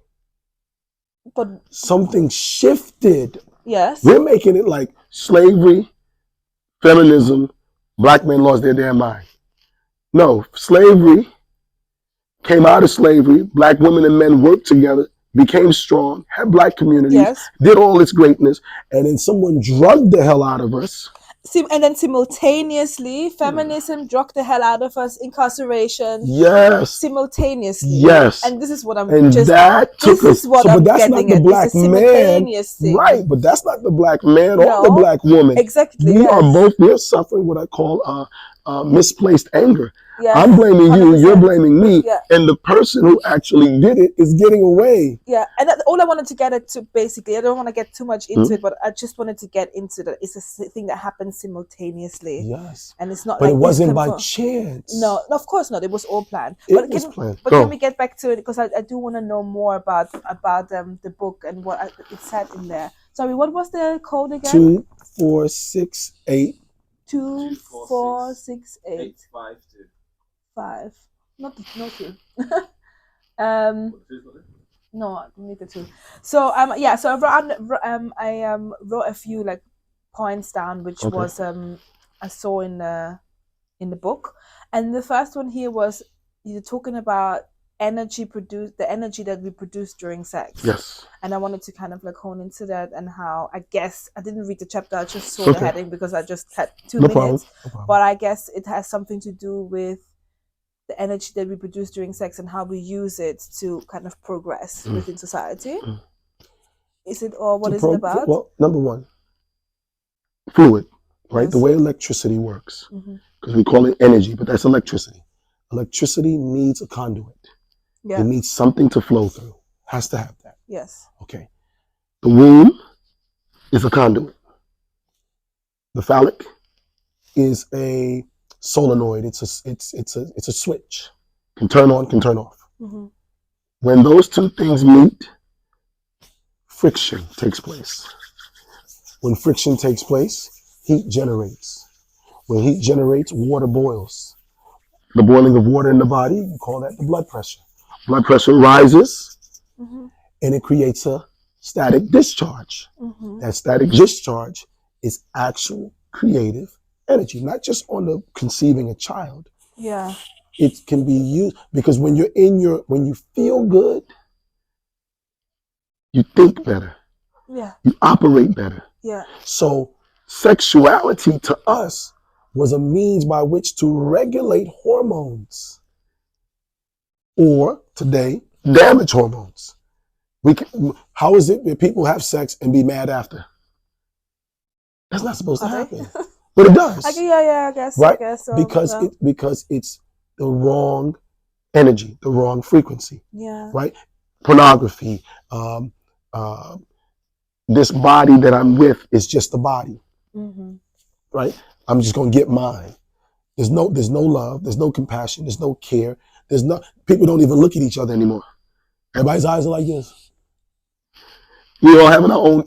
But something shifted. Yes. We're making it like slavery, feminism, black men lost their damn mind. No, slavery came out of slavery. Black women and men worked together, became strong, had black communities, did all its greatness, and then someone drugged the hell out of us. And then simultaneously, feminism drugged the hell out of us, incarceration. Yes. Simultaneously. Yes. And this is what I'm and just. That took this is what I'm but that's getting not the at. black man, thing. right? But that's not the black man or the black woman. Exactly. We're suffering what I call misplaced anger. Yes, I'm blaming 100%. You, you're blaming me, yeah. And the person who actually did it is getting away. Yeah, and all I wanted to get at to basically, I don't want to get too much into it, but I just wanted to get into that. It's a thing that happens simultaneously. Yes, and it's not. But like it wasn't by chance. No, of course not. It was all planned. It was planned. But can we get back to it because I do want to know more about the book and what it said in there. Sorry, what was the code again? 2468. 2468. 5. Not 2. No, neither too. So yeah, so I wrote a few like points down, which Okay. was I saw in the book, and the first one here was you're talking about the energy that we produce during sex, Yes. and I wanted to kind of like hone into that and how I guess I didn't read the chapter, I just It's saw the okay. heading because I just had two No problem. minutes, No problem. but I guess it has something to do with the energy that we produce during sex and how we use it to kind of progress Mm. within society. Mm. Is it, or what To is it about? well, number one, fluid, right? The Yes. way electricity works, Mm-hmm. because we call it energy, but that's electricity. Electricity needs a conduit. It Yeah. needs something to flow through. Has to have that. Yes. Okay. The womb is a conduit. The phallic is a solenoid. It's a switch. Can turn on, can turn off. Mm-hmm. When those two things meet, friction takes place. When friction takes place, heat generates. When heat generates, water boils. The boiling of water in the body, we call that the blood pressure. Blood pressure rises Mm-hmm. and it creates a static discharge. Mm-hmm. That static discharge is actual creative energy, not just on the conceiving a child. Yeah. It can be used because when you feel good, you think better, Yeah. you operate better. Yeah. So sexuality to us was a means by which to regulate hormones, or today, damage hormones. How is it that people have sex and be mad after? That's not supposed to Are they? happen, but it does, Yeah, I guess. I right? guess so. Because Yeah. it's the wrong energy, the wrong frequency, Yeah. right? Pornography. Uh, this body that I'm with is just a body, Mm-hmm. right? I'm just gonna get mine. There's no love, there's no compassion, there's no care. There's no People don't even look at each other anymore. Everybody's eyes are like this. We all having our own.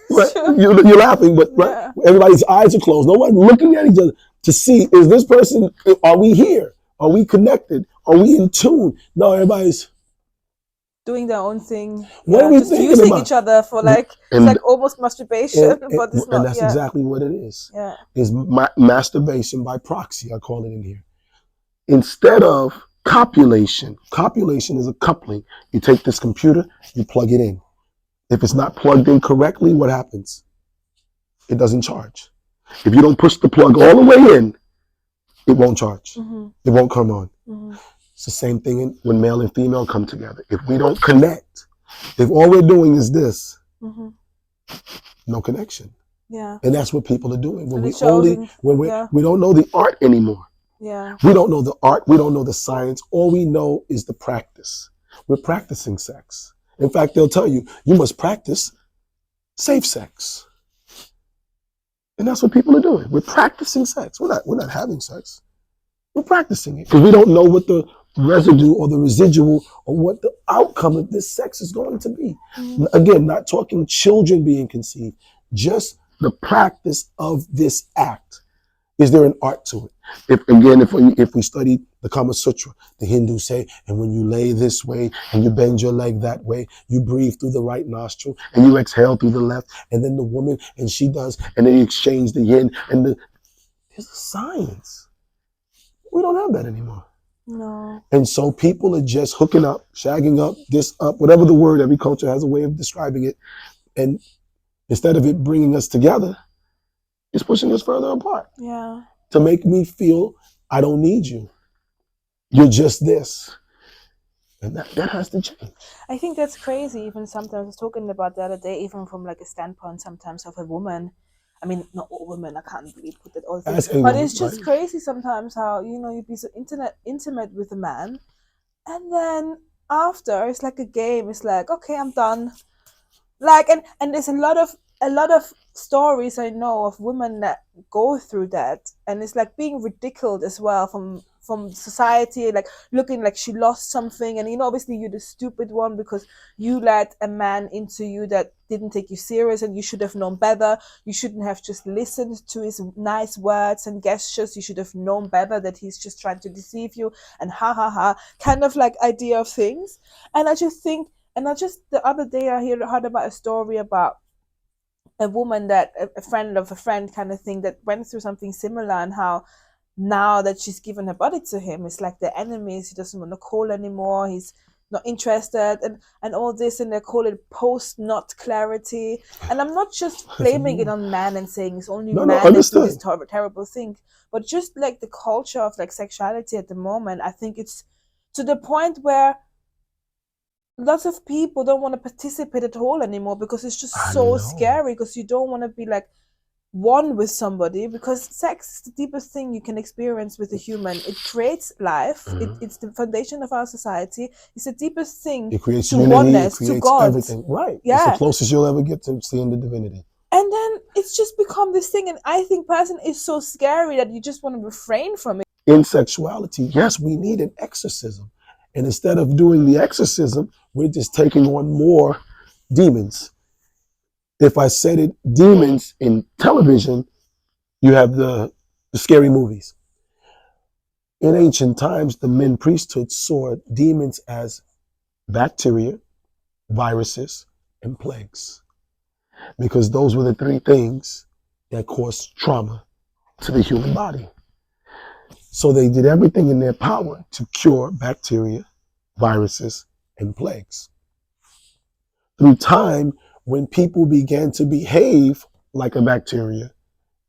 Right? Sure. You're laughing, but right, Yeah. everybody's eyes are closed. No one looking at each other to see, is this person? Are we here? Are we connected? Are we in tune? No, everybody's. Doing their own thing. What are Yeah. we Just thinking using about? each other for like it's And like almost masturbation, but it's and not. that's Yeah. exactly what it is. Yeah. Is masturbation by proxy. I call it in here. Instead of copulation. Copulation is a coupling. You take this computer, you plug it in. If it's not plugged in correctly, what happens? It doesn't charge. If you don't push the plug all the way in, it won't charge. Mm-hmm. It won't come on. Mm-hmm. It's the same thing when male and female come together. If we don't connect, if all we're doing is this, Mm-hmm. no connection. Yeah. And that's what people are doing. When And we it shows. Yeah. we don't know the art anymore. Yeah. We don't know the art. We don't know the science. All we know is the practice. We're practicing sex. In fact, they'll tell you, you must practice safe sex. And that's what people are doing. We're practicing sex. We're not having sex. We're practicing it because we don't know what the residue or the residual or what the outcome of this sex is going to be. Mm-hmm. Again, not talking children being conceived, just the practice of this act. Is there an art to it? If we study the Kama Sutra, the Hindus say, and when you lay this way and you bend your leg that way, you breathe through the right nostril and you exhale through the left, and then the woman and she does, and then you exchange the yin and there's a science. We don't have that anymore. No. And so people are just hooking up, shagging up, this up, whatever the word, every culture has a way of describing it. And instead of it bringing us together, it's pushing us further apart. Yeah. To make me feel I don't need you. You're just this. And that has to change. I think that's crazy. Even sometimes I was talking about the other day, even from like a standpoint sometimes of a woman. I mean, not all women. I can't really put that all things, but it's just crazy sometimes how you'd be so intimate with a man, and then after it's like a game. It's like, okay, I'm done. Like, and there's a lot of stories I know of women that go through that, and it's like being ridiculed as well from society, like looking like she lost something. And obviously you're the stupid one because you let a man into you that didn't take you serious, and you should have known better. You shouldn't have just listened to his nice words and gestures. You should have known better that he's just trying to deceive you, and ha ha ha, kind of like idea of things. And I just think, and I just the other day I heard about a story about a woman that a friend of a friend kind of thing that went through something similar, and how now that she's given her body to him, it's like the enemies. He doesn't want to call anymore. He's not interested, and all this, and they call it post not clarity. And I'm not just blaming it on man and saying it's only No, man that do understood. this terrible thing, but just like the culture of like sexuality at the moment, I think it's to the point where lots of people don't want to participate at all anymore because it's just I so know. scary, because you don't want to be like one with somebody, because sex is the deepest thing you can experience with a human. It creates life. It's the foundation of our society. It's the deepest thing It creates to unity, oneness, it to creates God. everything. Right. It's the Yeah. closest you'll ever get to seeing the divinity. And then it's just become this thing, and I think personally it's so scary that you just want to refrain from it. In sexuality, yes, we need an exorcism. And instead of doing the exorcism, we're just taking on more demons. If I said it, demons in television, you have the scary movies. In ancient times, the men priesthood saw demons as bacteria, viruses, and plagues, because those were the three things that caused trauma to the human body. So they did everything in their power to cure bacteria, viruses, and plagues. Through time, when people began to behave like a bacteria,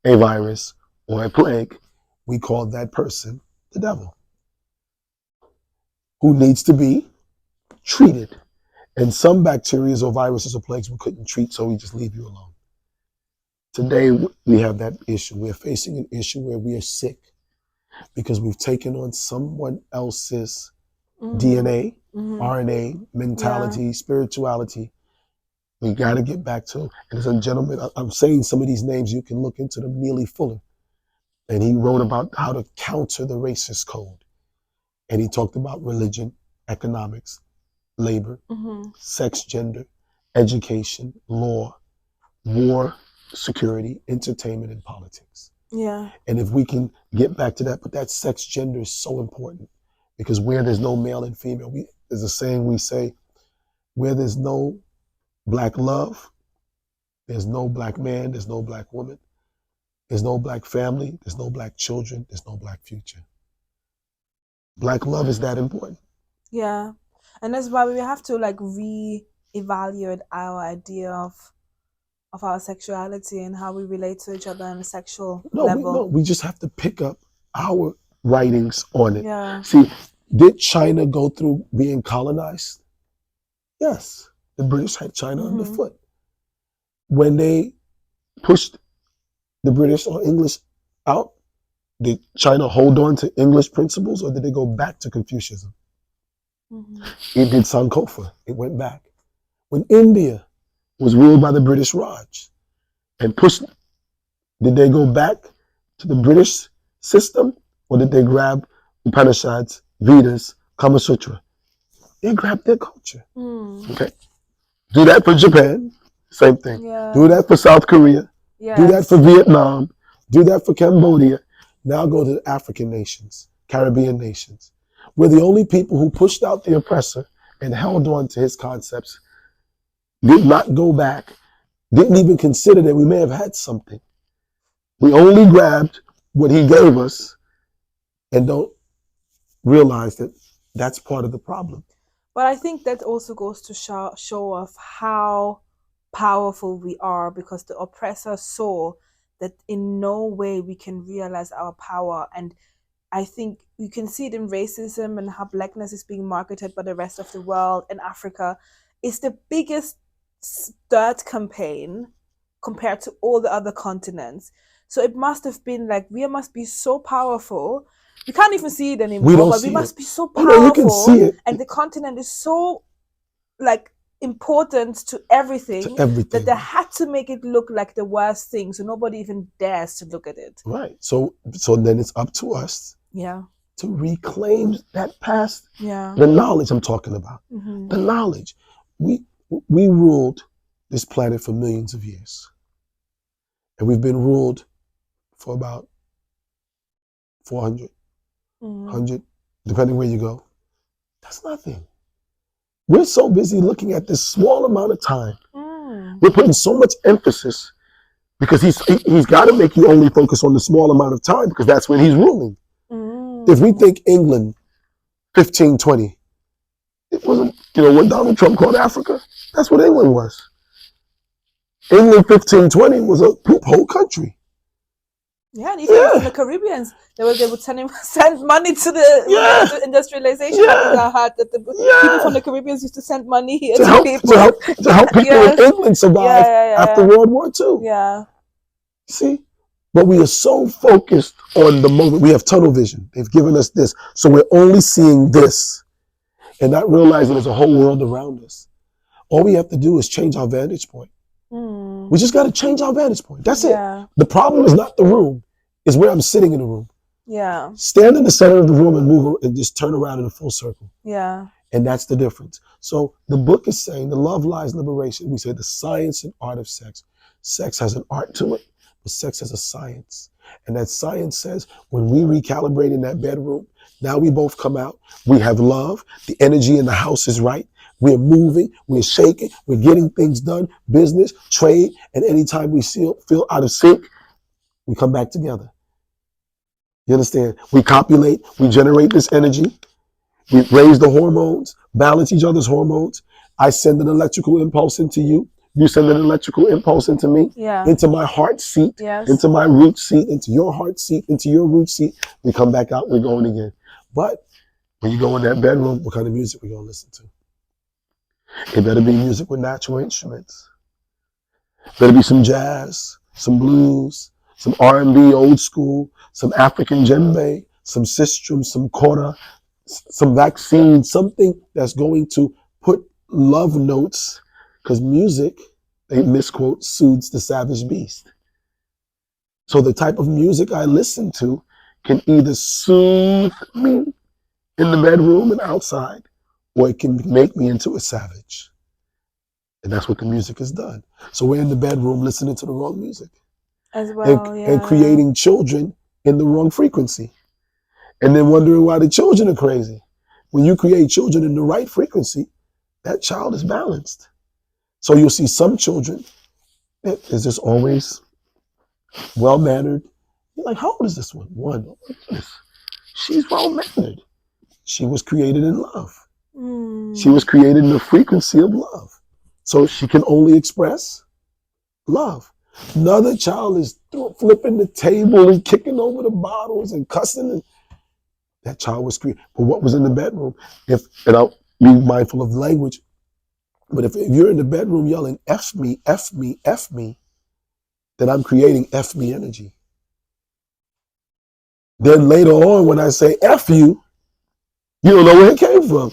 a virus, or a plague, we called that person the devil, who needs to be treated. And some bacteria or viruses or plagues we couldn't treat, so we just leave you alone. Today, we have that issue. We're facing an issue where we are sick because we've taken on someone else's DNA, RNA, mentality, spirituality. We got to get back to, and as a gentleman, I'm saying some of these names, you can look into them, Neely Fuller. And he wrote about how to counter the racist code. And he talked about religion, economics, labor, sex, gender, education, law, war, security, entertainment, and politics. Yeah. And if we can get back to that, but that sex, gender is so important, because where there's no male and female, there's a saying we say, where there's no black love, there's no black man, there's no black woman, there's no black family, there's no black children, there's no black future. Black love is that important. Yeah. And that's why we have to like re-evaluate our idea of our sexuality and how we relate to each other on a sexual level. We just have to pick up our writings on it. Yeah. See, did China go through being colonized? Yes. The British had China underfoot. When they pushed the British or English out, did China hold on to English principles, or did they go back to Confucianism? It did Sankofa. It went back. When India was ruled by the British Raj and pushed, did they go back to the British system, or did they grab Upanishads, Vedas, Kama Sutra? They grabbed their culture. Okay. Do that for Japan, same thing. Yeah. Do that for South Korea. Yes. Do that for Vietnam. Do that for Cambodia. Now go to the African nations, Caribbean nations. We're the only people who pushed out the oppressor and held on to his concepts, did not go back, didn't even consider that we may have had something. We only grabbed what he gave us and don't realize that that's part of the problem. But I think that also goes to show off how powerful we are, because the oppressor saw that in no way we can realize our power. And I think you can see it in racism and how blackness is being marketed by the rest of the world. And Africa is the biggest dirt campaign compared to all the other continents. So it must have been like, we must be so powerful. We can't even see it anymore, but we must be so powerful. Oh, no, you can see it. And the continent is so like important to everything, that they had to make it look like the worst thing, so nobody even dares to look at it. Right. So then it's up to us. Yeah. to reclaim that past, Yeah. the knowledge I'm talking about, Mm-hmm. the knowledge. We ruled this planet for millions of years, and we've been ruled for about 400, Mm-hmm. 100, depending where you go. That's nothing. We're so busy looking at this small amount of time. We're putting so much emphasis because he's got to make you only focus on the small amount of time because that's when he's ruling. If we think England 1520, it wasn't, when Donald Trump called Africa, that's what England was. England 1520 was a poop hole country. Yeah, and even from the Caribbeans, they would send money to the industrialization. I heard that the people from the Caribbeans used to send money here to people to help people in England survive after World War II. Yeah. See, but we are so focused on the moment. We have tunnel vision. They've given us this, so we're only seeing this, and not realizing there's a whole world around us. All we have to do is change our vantage point. We just got to change our vantage point. That's it. The problem is not the room. Is where I'm sitting in the room. Yeah. Stand in the center of the room and move and just turn around in a full circle. Yeah. And that's the difference. So the book is saying the love lies liberation. We say the science and art of sex. Sex has an art to it, but sex has a science. And that science says when we recalibrate in that bedroom, now we both come out, we have love, the energy in the house is right, we're moving, we're shaking, we're getting things done, business, trade, and anytime we feel out of sync, we come back together. You understand? We copulate, we generate this energy, we raise the hormones, balance each other's hormones. I send an electrical impulse into you. You send an electrical impulse into me, into my heart seat, into my root seat, into your heart seat, into your root seat. We come back out, we're going again. But when you go in that bedroom, what kind of music we going to listen to? It better be music with natural instruments. Better be some jazz, some blues, some R&B old school, some African djembe, some sistrum, some kora, some vaccine, something that's going to put love notes, because music, they misquote, soothes the savage beast. So the type of music I listen to can either soothe me in the bedroom and outside, or it can make me into a savage. And that's what the music has done. So we're in the bedroom listening to the wrong music. As well, and creating children in the wrong frequency. And then wondering why the children are crazy. When you create children in the right frequency, that child is balanced. So you'll see some children that is just always well-mannered. You're like, how old is this one? One. Oh my goodness. She's well-mannered. She was created in love. She was created in the frequency of love. So she can only express love. Another child is flipping the table and kicking over the bottles and cussing. And that child was created. But what was in the bedroom? And I'll be mindful of language, but if you're in the bedroom yelling, F me, F me, F me, then I'm creating F me energy. Then later on, when I say F you don't know where it came from.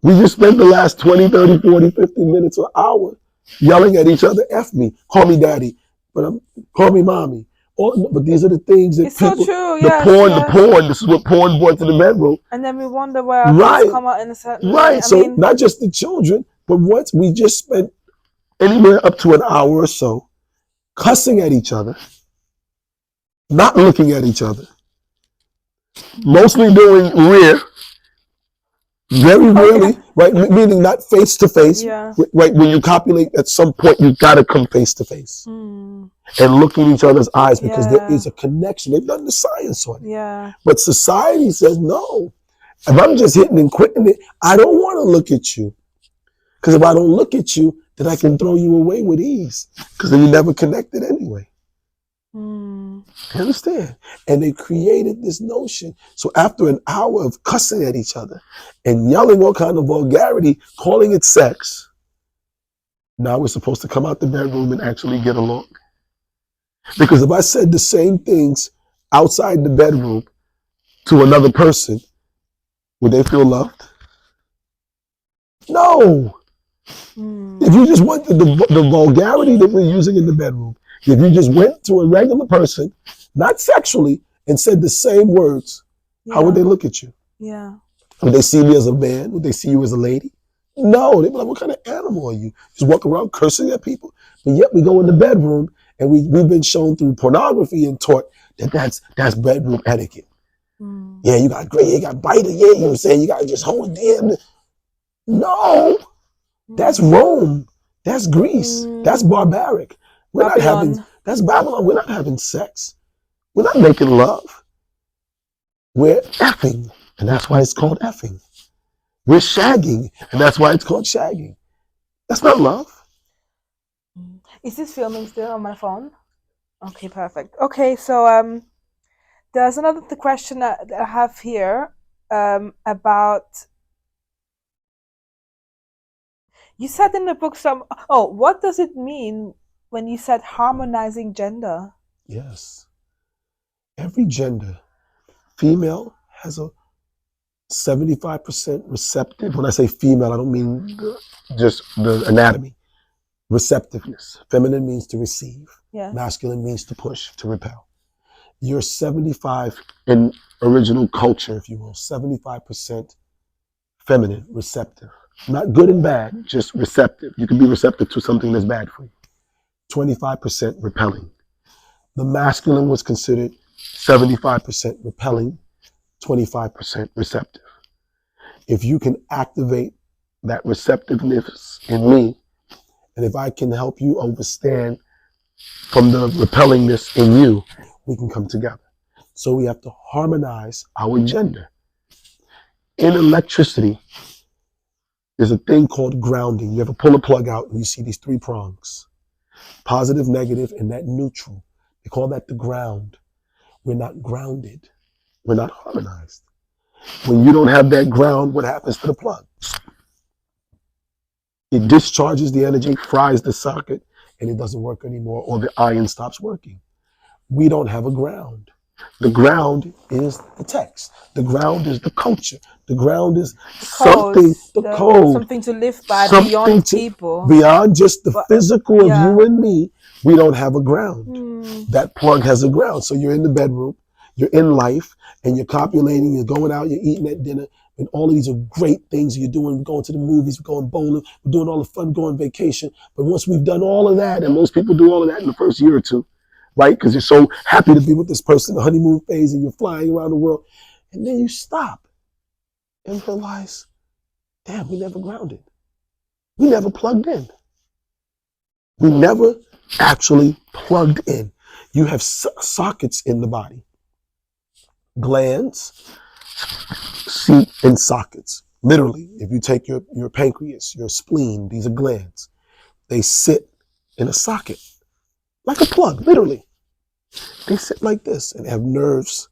We just spent the last 20, 30, 40, 50 minutes or hour yelling at each other, F me, call me daddy, call me mommy. But these are the things that it's people, so true. the porn, this is what porn brought to the bedroom. And then we wonder why our kids come out in a certain way. Right, so not just the children, but once we just spent anywhere up to an hour or so cussing at each other, not looking at each other, mostly doing rear, very rarely, right? Meaning not face to face, right? When you copulate, at some point you gotta come face to face and look in each other's eyes because there is a connection. They've done the science on it. But society says no. If I'm just hitting and quitting it, I don't want to look at you. Because if I don't look at you, then I can throw you away with ease. Because then you never connected anyway. You understand? And they created this notion. So after an hour of cussing at each other and yelling all kind of vulgarity, calling it sex, now we're supposed to come out the bedroom and actually get along. Because if I said the same things outside the bedroom to another person, would they feel loved? No. If you just went to the vulgarity that we're using in the bedroom, if you just went to a regular person, not sexually, and said the same words, how would they look at you? Yeah. Would they see me as a man? Would they see you as a lady? No, they'd be like, what kind of animal are you? Just walk around cursing at people? But yet we go in the bedroom and we've been shown through pornography and taught that that's bedroom etiquette. Mm. Yeah, you got great, you got bite it, yeah, you know what I'm saying? You got to just hold it in. No, that's Rome. That's Greece. That's barbaric. We're not having, Babylon. that's Babylon. We're not having sex. We're not making love. We're effing. And that's why it's called effing. We're shagging. And that's why it's called shagging. That's not love. Is this filming still on my phone? Okay, perfect. Okay, so there's another question that I have here about. You said in the book some. Oh, what does it mean when you said harmonizing gender? Yes. Every gender, female has a 75% receptive. When I say female, I don't mean just the anatomy. Receptiveness. Feminine means to receive. Yeah. Masculine means to push, to repel. You're 75 in original culture, if you will, 75% feminine, receptive. Not good and bad, just receptive. You can be receptive to something that's bad for you. 25% repelling. The masculine was considered 75% repelling, 25% receptive. If you can activate that receptiveness in me, and if I can help you understand from the repellingness in you, we can come together. So we have to harmonize our gender. In electricity, there's a thing called grounding. You ever pull a plug out and you see these three prongs, positive, negative, and that neutral. They call that the ground. We're not grounded. We're not harmonized. When you don't have that ground, what happens to the plug? It discharges the energy, fries the socket, and it doesn't work anymore, or the iron stops working. We don't have a ground. The ground is the text. The ground is the culture. The ground is something, the code, something to live by something beyond to people. beyond just the But, physical of yeah. you and me. We don't have a ground. That plug has a ground. So you're in the bedroom, you're in life, and you're copulating, you're going out, you're eating at dinner, and all of these are great things you're doing. We're going to the movies, we're going bowling, we're doing all the fun, going vacation. But once we've done all of that, and most people do all of that in the first year or two, right? Because you're so happy to be with this person, the honeymoon phase, and you're flying around the world. And then you stop and realize, damn, we never grounded. We never plugged in. We never actually plugged in. You have sockets in the body. Glands seat in sockets. Literally, if you take your pancreas, your spleen, these are glands. They sit in a socket, like a plug, literally. They sit like this and have nerves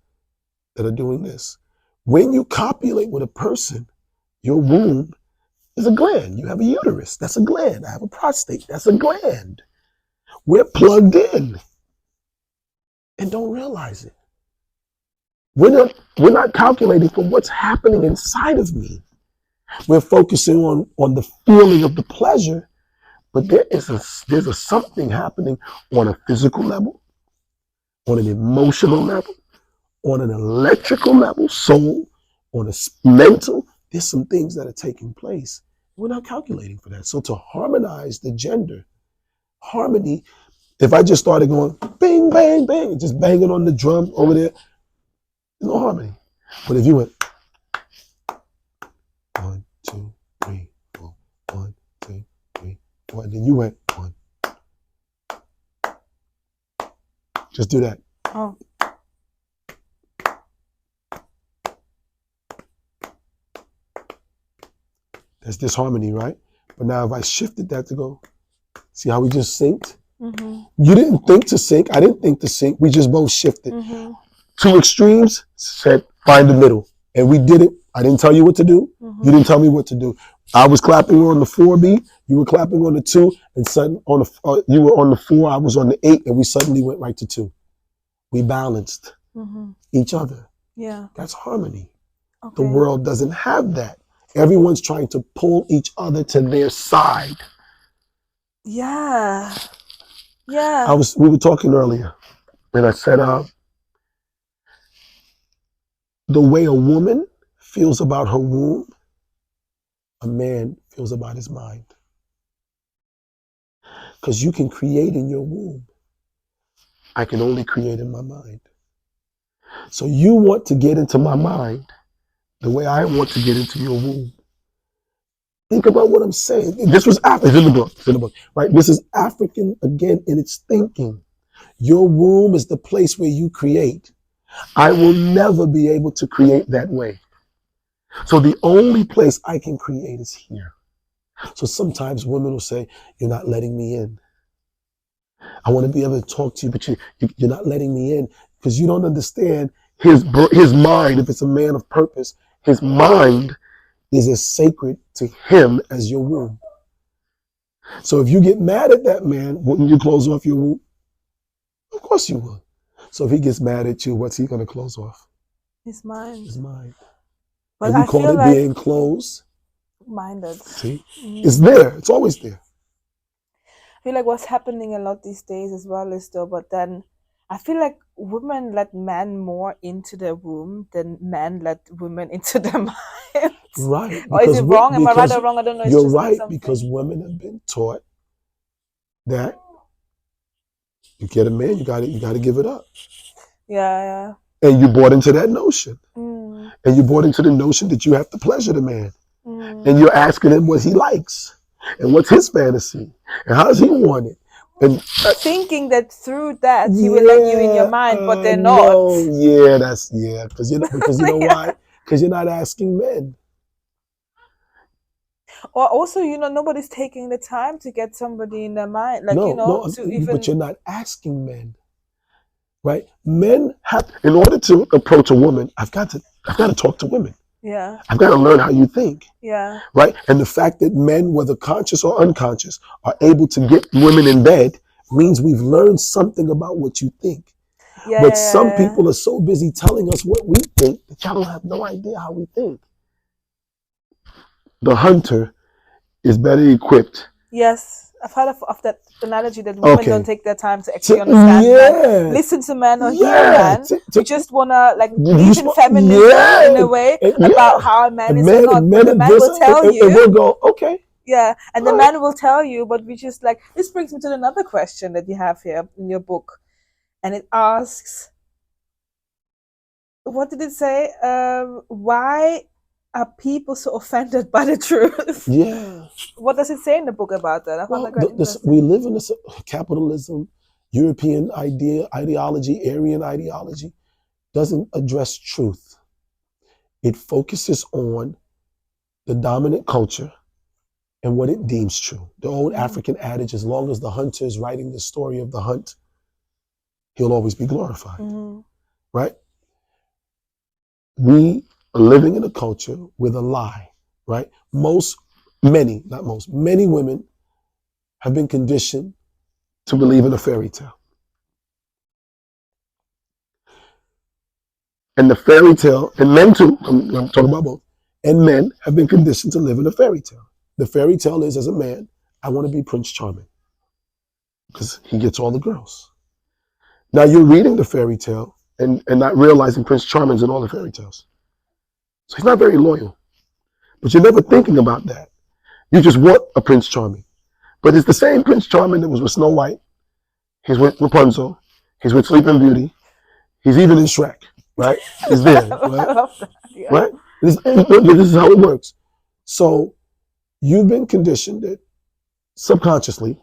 that are doing this. When you copulate with a person, your womb is a gland. You have a uterus. That's a gland. I have a prostate. That's a gland. We're plugged in and don't realize it. We're not calculating for what's happening inside of me. We're focusing on the feeling of the pleasure, but there's a something happening on a physical level, on an emotional level, on an electrical level, soul, on a mental. There's some things that are taking place. We're not calculating for that. So to harmonize the gender, harmony, if I just started going bang, bang, bang, just banging on the drum over there, there's no harmony. But if you went 1, 2, 3, 4, 1, 2, 3, 4, and then you went 1. Just do that. Oh. There's disharmony, right? But now if I shifted that to go, see how we just synced? Mm-hmm. You didn't think to sync. I didn't think to sync. We just both shifted. Mm-hmm. Two extremes, said find the middle. And we did it. I didn't tell you what to do. Mm-hmm. You didn't tell me what to do. I was clapping on the 4B. You were clapping on the 2. And suddenly you were on the 4. I was on the 8. And we suddenly went right to 2. We balanced each other. Yeah. That's harmony. Okay. The world doesn't have that. Everyone's trying to pull each other to their side. Yeah. Yeah. We were talking earlier, and I said, the way a woman feels about her womb, a man feels about his mind. Because you can create in your womb. I can only create in my mind. So you want to get into my mind the way I want to get into your womb. Think about what I'm saying. This was African. It's in the book. It's in the book. Right? This is African again in its thinking. Your womb is the place where you create. I will never be able to create that way. So the only place I can create is here. So sometimes women will say, you're not letting me in. I want to be able to talk to you, but you're not letting me in because you don't understand his mind. If it's a man of purpose, his mind is as sacred to him as your womb. So if you get mad at that man, wouldn't you close off your womb? Of course you would. So if he gets mad at you, what's he going to close off? His mind. His mind. But And you I call feel it like being closed. minded. See? It's there. It's always there. I feel like what's happening a lot these days as well is though, but then I feel like women let men more into their womb than men let women into their mind. Right. Or is it wrong? Am I right because or wrong? I don't know. It's you're just like right, something. because women have been taught that you get a man, you got to give it up. Yeah. And you bought into that notion. Mm. And you bought into the notion that you have to pleasure the man. Mm. And you're asking him what he likes and what's his fantasy and how does he want it. And thinking that through that he will let you in your mind, but they're not. No, because you know why? Because you're not asking men. Or also, nobody's taking the time to get somebody in their mind, like But you're not asking men, right? Men have, in order to approach a woman, I've got to talk to women. Yeah. I've got to learn how you think. Yeah. Right? And the fact that men, whether conscious or unconscious, are able to get women in bed means we've learned something about what you think. Yeah. But some people are so busy telling us what we think that y'all don't have no idea how we think. The hunter is better equipped. Yes. I've heard of that analogy that women don't take their time to actually understand men, listen to men or hear men. We just want to believe in feminism in a way about how a man is not. But the man will tell you. And we'll go, okay. Yeah, and the man will tell you, but we just this brings me to another question that you have here in your book. And it asks, what did it say? Why are people so offended by the truth? Yeah. What does it say in the book about that? I found that quite interesting. We live in this capitalism, European ideology, Aryan ideology, doesn't address truth. It focuses on the dominant culture and what it deems true. The old African adage, as long as the hunter is writing the story of the hunt, he'll always be glorified. Right? We are living in a culture with a lie, right? Many women have been conditioned to believe in a fairy tale. And the fairy tale, and men too, I'm talking about both, and men have been conditioned to live in a fairy tale. The fairy tale is, as a man, I want to be Prince Charming because he gets all the girls. Now you're reading the fairy tale and not realizing Prince Charming's in all the fairy tales. So he's not very loyal. But you're never thinking about that. You just want a Prince Charming. But it's the same Prince Charming that was with Snow White. He's with Rapunzel. He's with Sleeping Beauty. He's even in Shrek, right? He's there, right? Yeah. Right? This is how it works. So you've been conditioned that subconsciously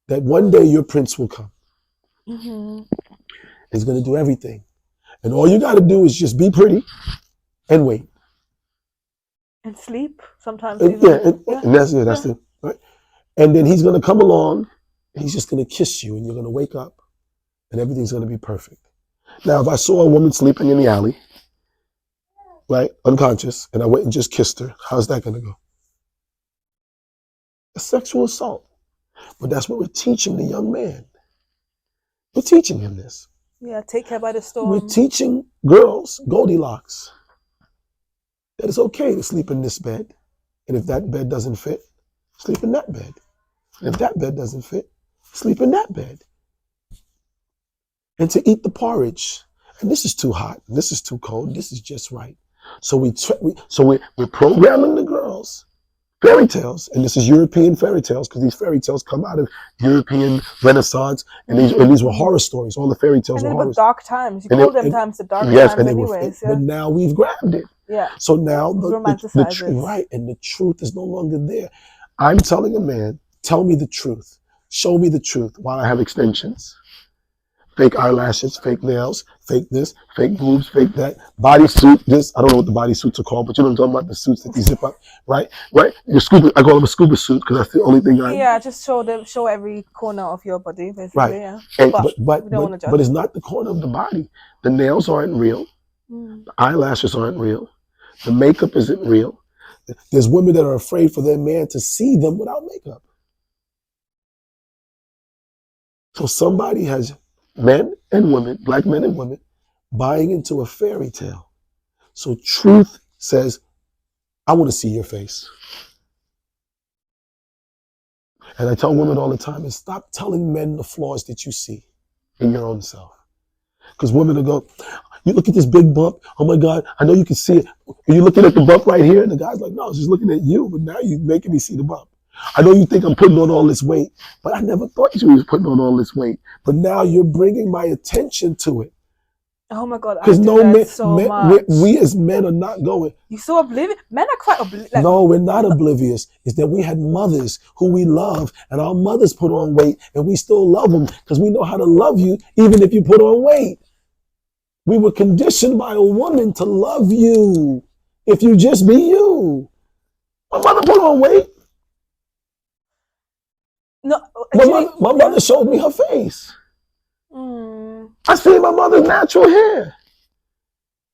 that one day your prince will come. He's going to do everything. And all you got to do is just be pretty and wait. And sleep sometimes. And that's it. Right? And then he's going to come along. He's just going to kiss you and you're going to wake up and everything's going to be perfect. Now, if I saw a woman sleeping in the alley, right, unconscious, and I went and just kissed her, how's that going to go? A sexual assault. But that's what we're teaching the young man. We're teaching him this. Yeah, take her by the storm. We're teaching girls Goldilocks. That it's okay to sleep in this bed. And if that bed doesn't fit, sleep in that bed. And if that bed doesn't fit, sleep in that bed. And to eat the porridge and this is too hot, and this is too cold, this is just right. So we're programming the girls fairy tales, and this is European fairy tales because these fairy tales come out of European Renaissance, and these were horror stories. All the fairy tales And were they were horror. dark times. You And call them times the dark yes, times, and anyways. but now we've grabbed it. Yeah. So now Romanticize it. right, and the truth is no longer there. I'm telling a man, tell me the truth, show me the truth while I have extensions. Fake eyelashes, fake nails, fake this, fake boobs, fake that, bodysuit, this. I don't know what the bodysuits are called, but you know what I'm talking about, the suits that you zip up, right? Your scuba, I call them a scuba suit because that's the only thing just show every corner of your body, basically. Right. Yeah. And, but we don't want to judge. But it's not the corner of the body. The nails aren't real. The eyelashes aren't real. The makeup isn't real. There's women that are afraid for their man to see them without makeup. So somebody has men and women, black men and women, buying into a fairy tale. So truth says, I want to see your face. And I tell women all the time, is stop telling men the flaws that you see in your own self. Because women will go, you look at this big bump, oh my God, I know you can see it. Are you looking at the bump right here? And the guy's like, no, I was just looking at you, but now you're making me see the bump. I know you think I'm putting on all this weight, but I never thought you was putting on all this weight. But now you're bringing my attention to it. Oh my God, because we as men are not going. You're so oblivious. Men are quite oblivious. No, we're not oblivious. It's that we had mothers who we love, and our mothers put on weight, and we still love them because we know how to love you even if you put on weight. We were conditioned by a woman to love you if you just be you. My mother put on weight. No, my mother showed me her face. I see my mother's natural hair.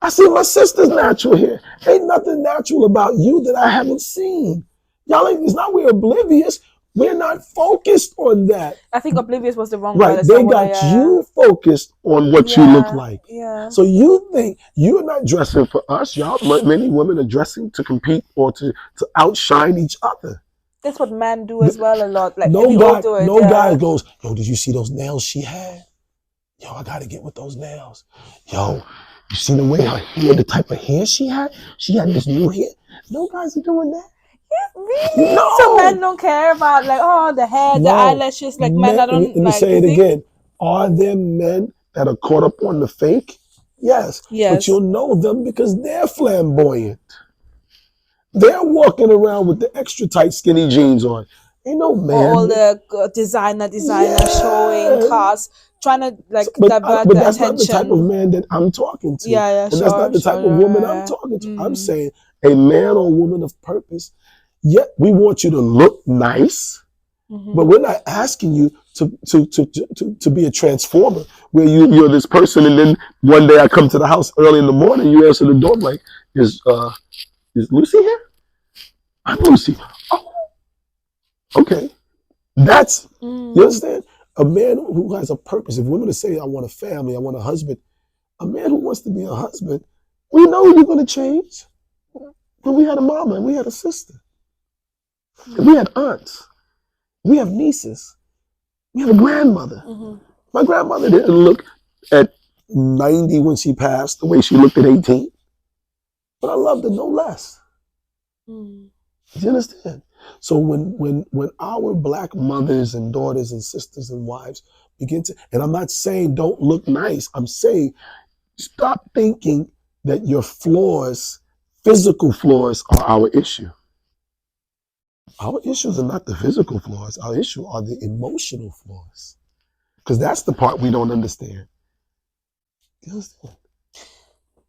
I see my sister's natural hair. Ain't nothing natural about you that I haven't seen. Y'all, it's not we're oblivious. We're not focused on that. I think oblivious was the wrong word. Right, they got you focused on what you look like. Yeah. So you think you're not dressing for us. Y'all, many women are dressing to compete or to outshine each other. That's what men do as well a lot. Like no guy goes, yo, did you see those nails she had? Yo, I gotta get with those nails. Yo, you see the way her hair, the type of hair she had? She had this new hair. No guys are doing that. Yeah, really? No. So men don't care about the hair, the eyelashes. Like men, I don't. Let me say it again. Are there men that are caught up on the fake? Yes. But you'll know them because they're flamboyant. They're walking around with the extra tight skinny jeans on. Ain't no man. All the designer showing cars, trying to divert but the that's attention. Not the type of man that I'm talking to. And that's not the type of woman I'm talking to. I'm saying a man or woman of purpose. Yet we want you to look nice, but we're not asking you to be a transformer where you're this person, and then one day I come to the house early in the morning, you answer the door like, is Lucy here? I'm Lucy. Oh, okay. That's, you understand? A man who has a purpose. If women say, I want a family, I want a husband, a man who wants to be a husband, we know you're going to change. But we had a mama and we had a sister. And we had aunts. We have nieces. We have a grandmother. My grandmother didn't look at 90 when she passed the way she looked at 18. But I loved her no less. Do you understand? So when our black mothers and daughters and sisters and wives begin to, and I'm not saying don't look nice, I'm saying stop thinking that your flaws, physical flaws, are our issue. Our issues are not the physical flaws. Our issue are the emotional flaws. Because that's the part we don't understand. You understand?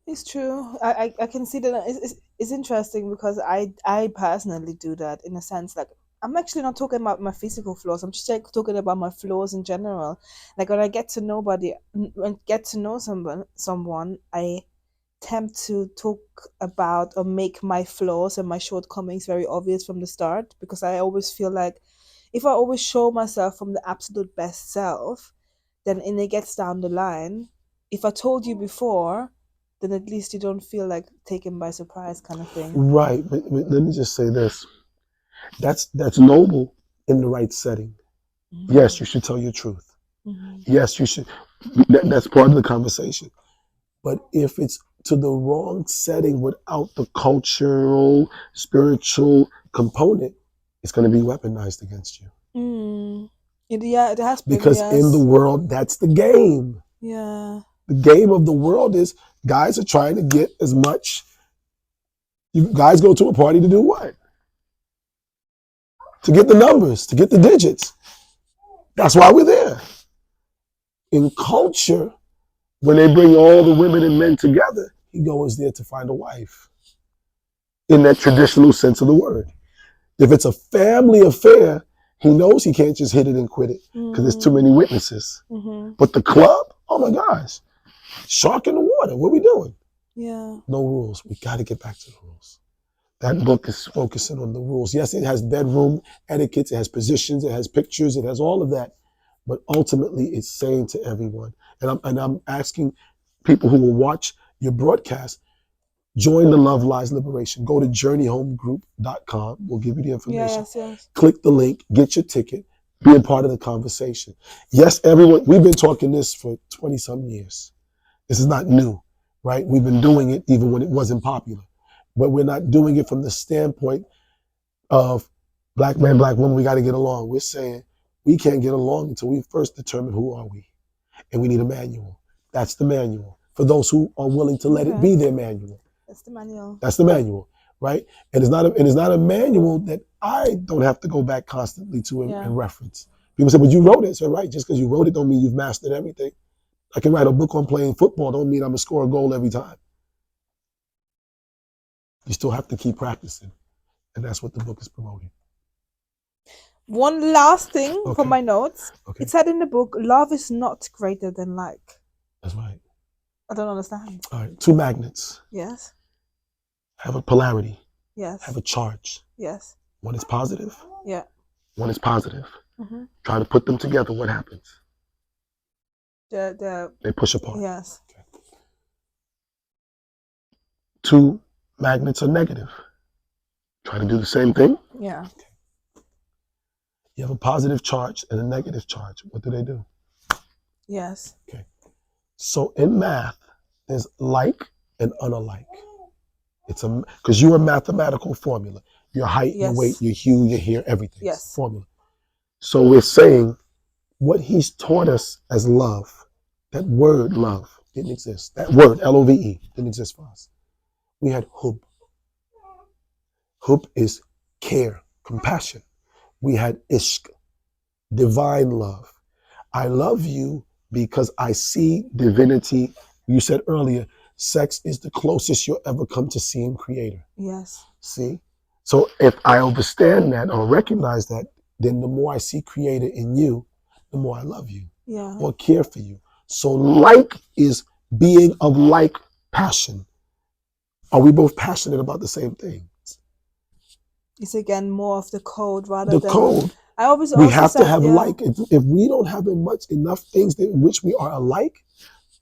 It's true. I can see that it's interesting because I personally do that in a sense. Like, I'm actually not talking about my physical flaws. I'm just talking about my flaws in general. Like when I get to know someone, I tend to talk about or make my flaws and my shortcomings very obvious from the start, because I always feel like if I always show myself from the absolute best self, then when it gets down the line, if I told you before, then at least you don't feel like taken by surprise kind of thing. Right. But let me just say this. That's noble in the right setting. Yes, you should tell your truth. Yes, you should. That's part of the conversation. But if it's to the wrong setting without the cultural, spiritual component, it's going to be weaponized against you. Yeah, it has been, Because yes. in the world, that's the game. Yeah. The game of the world is guys are trying to get as much. You guys go to a party to do what? To get the numbers, to get the digits. That's why we're there. In culture, when they bring all the women and men together, he goes there to find a wife. In that traditional sense of the word. If it's a family affair, he knows he can't just hit it and quit it because there's too many witnesses. But the club, oh my gosh, shark in the water. What are we doing? Yeah. No rules. We got to get back to the rules. That book is focusing on the rules. Yes, it has bedroom etiquettes, it has positions, it has pictures, it has all of that. But ultimately, it's saying to everyone, and I'm asking people who will watch your broadcast, join the Love Lies Liberation. Go to journeyhomegroup.com. We'll give you the information. Yes. Click the link, get your ticket, be a part of the conversation. Yes, everyone, we've been talking this for 20 some years. This is not new, right? We've been doing it even when it wasn't popular. But we're not doing it from the standpoint of black man, black woman, we got to get along. We're saying we can't get along until we first determine who are we. And we need a manual. That's the manual. For those who are willing to let it be their manual. That's the manual. That's the manual, right? And it's not a manual that I don't have to go back constantly to and reference. People say, but you wrote it. So right, just because you wrote it don't mean you've mastered everything. I can write a book on playing football, don't mean I'm gonna score a goal every time. You still have to keep practicing. And that's what the book is promoting. One last thing from my notes. Okay. It said in the book, love is not greater than like. That's right. I don't understand. All right. Two magnets. Yes. Have a polarity. Yes. Have a charge. Yes. One is positive. Yeah. One is positive. Try to put them together. What happens? They push apart. Yes. Okay. Two magnets are negative. Try to do the same thing. Yeah. Okay. You have a positive charge and a negative charge. What do? Yes. Okay. So in math, there's like and unalike. It's because you're a mathematical formula. Your height, your weight, your hue, your hair, everything. Yes. Formula. So we're saying what he's taught us as love, that word love didn't exist. That word, Love, didn't exist for us. We had hub. Hub is care, compassion. We had ishq, divine love. I love you because I see divinity. You said earlier, sex is the closest you'll ever come to seeing creator. Yes. See? So if I understand that or recognize that, then the more I see creator in you, the more I love you. Yeah. Or care for you. So like is being of like passion. Are we both passionate about the same thing? It's again more of the code rather than... The code. I always we have to have like. If we don't have enough things in which we are alike,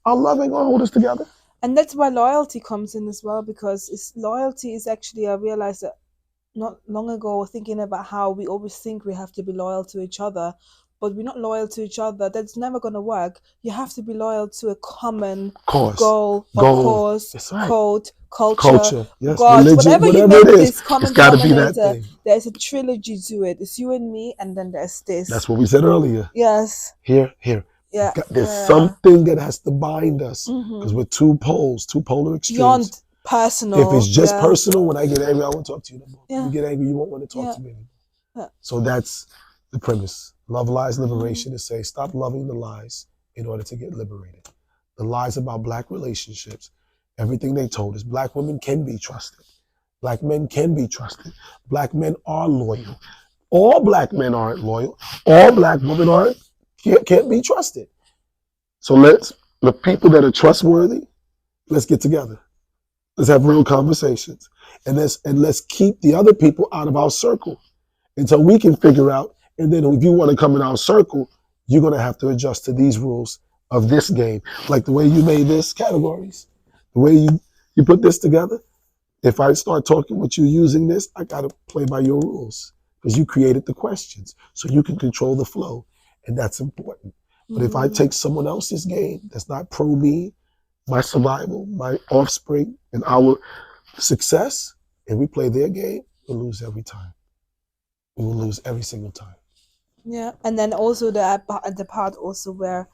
our love ain't gonna hold us together. And that's why loyalty comes in as well, because loyalty is actually, I realized that not long ago, thinking about how we always think we have to be loyal to each other, but we're not loyal to each other. That's never going to work. You have to be loyal to a common goal, cause, right. code, culture, yes, God, religion, whatever you it make is, this common it's got to be that denominator. thing. There's a trilogy to it. It's you and me, and then there's this. That's what we said earlier. Yes. Here. Yeah. There's something that has to bind us because we're two polar extremes. Beyond personal. If it's just personal, when I get angry, I won't talk to you anymore. Yeah. When you get angry, you won't want to talk to me anymore. Yeah. So that's the premise. Love Lies Liberation is say, stop loving the lies in order to get liberated. The lies about black relationships, everything they told us, black women can be trusted. Black men can be trusted. Black men are loyal. All black men aren't loyal. All black women can't be trusted. So the people that are trustworthy, let's get together. Let's have real conversations. And let's keep the other people out of our circle until we can figure out. And then if you want to come in our circle, you're going to have to adjust to these rules of this game. Like the way you made this categories, the way you put this together. If I start talking with you using this, I got to play by your rules because you created the questions. So you can control the flow. And that's important. But if I take someone else's game that's not pro me, my survival, my offspring, and our success, if we play their game, we'll lose every time. We will lose every single time. Yeah, and then also the part also where,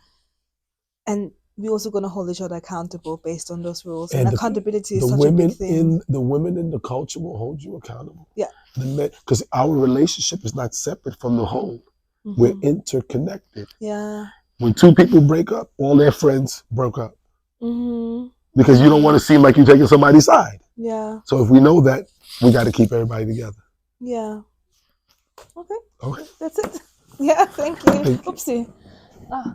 and we're also gonna hold each other accountable based on those rules. And And accountability is such a big thing. the women in the culture will hold you accountable. Yeah. The men, because our relationship is not separate from the whole. We're interconnected. Yeah. When two people break up, all their friends broke up. Mm-hmm. Because you don't want to seem like you're taking somebody's side. Yeah. So if we know that, we got to keep everybody together. Yeah. Okay. Okay. That's it. Yeah, thank you. Thank you. Oopsie. Ah.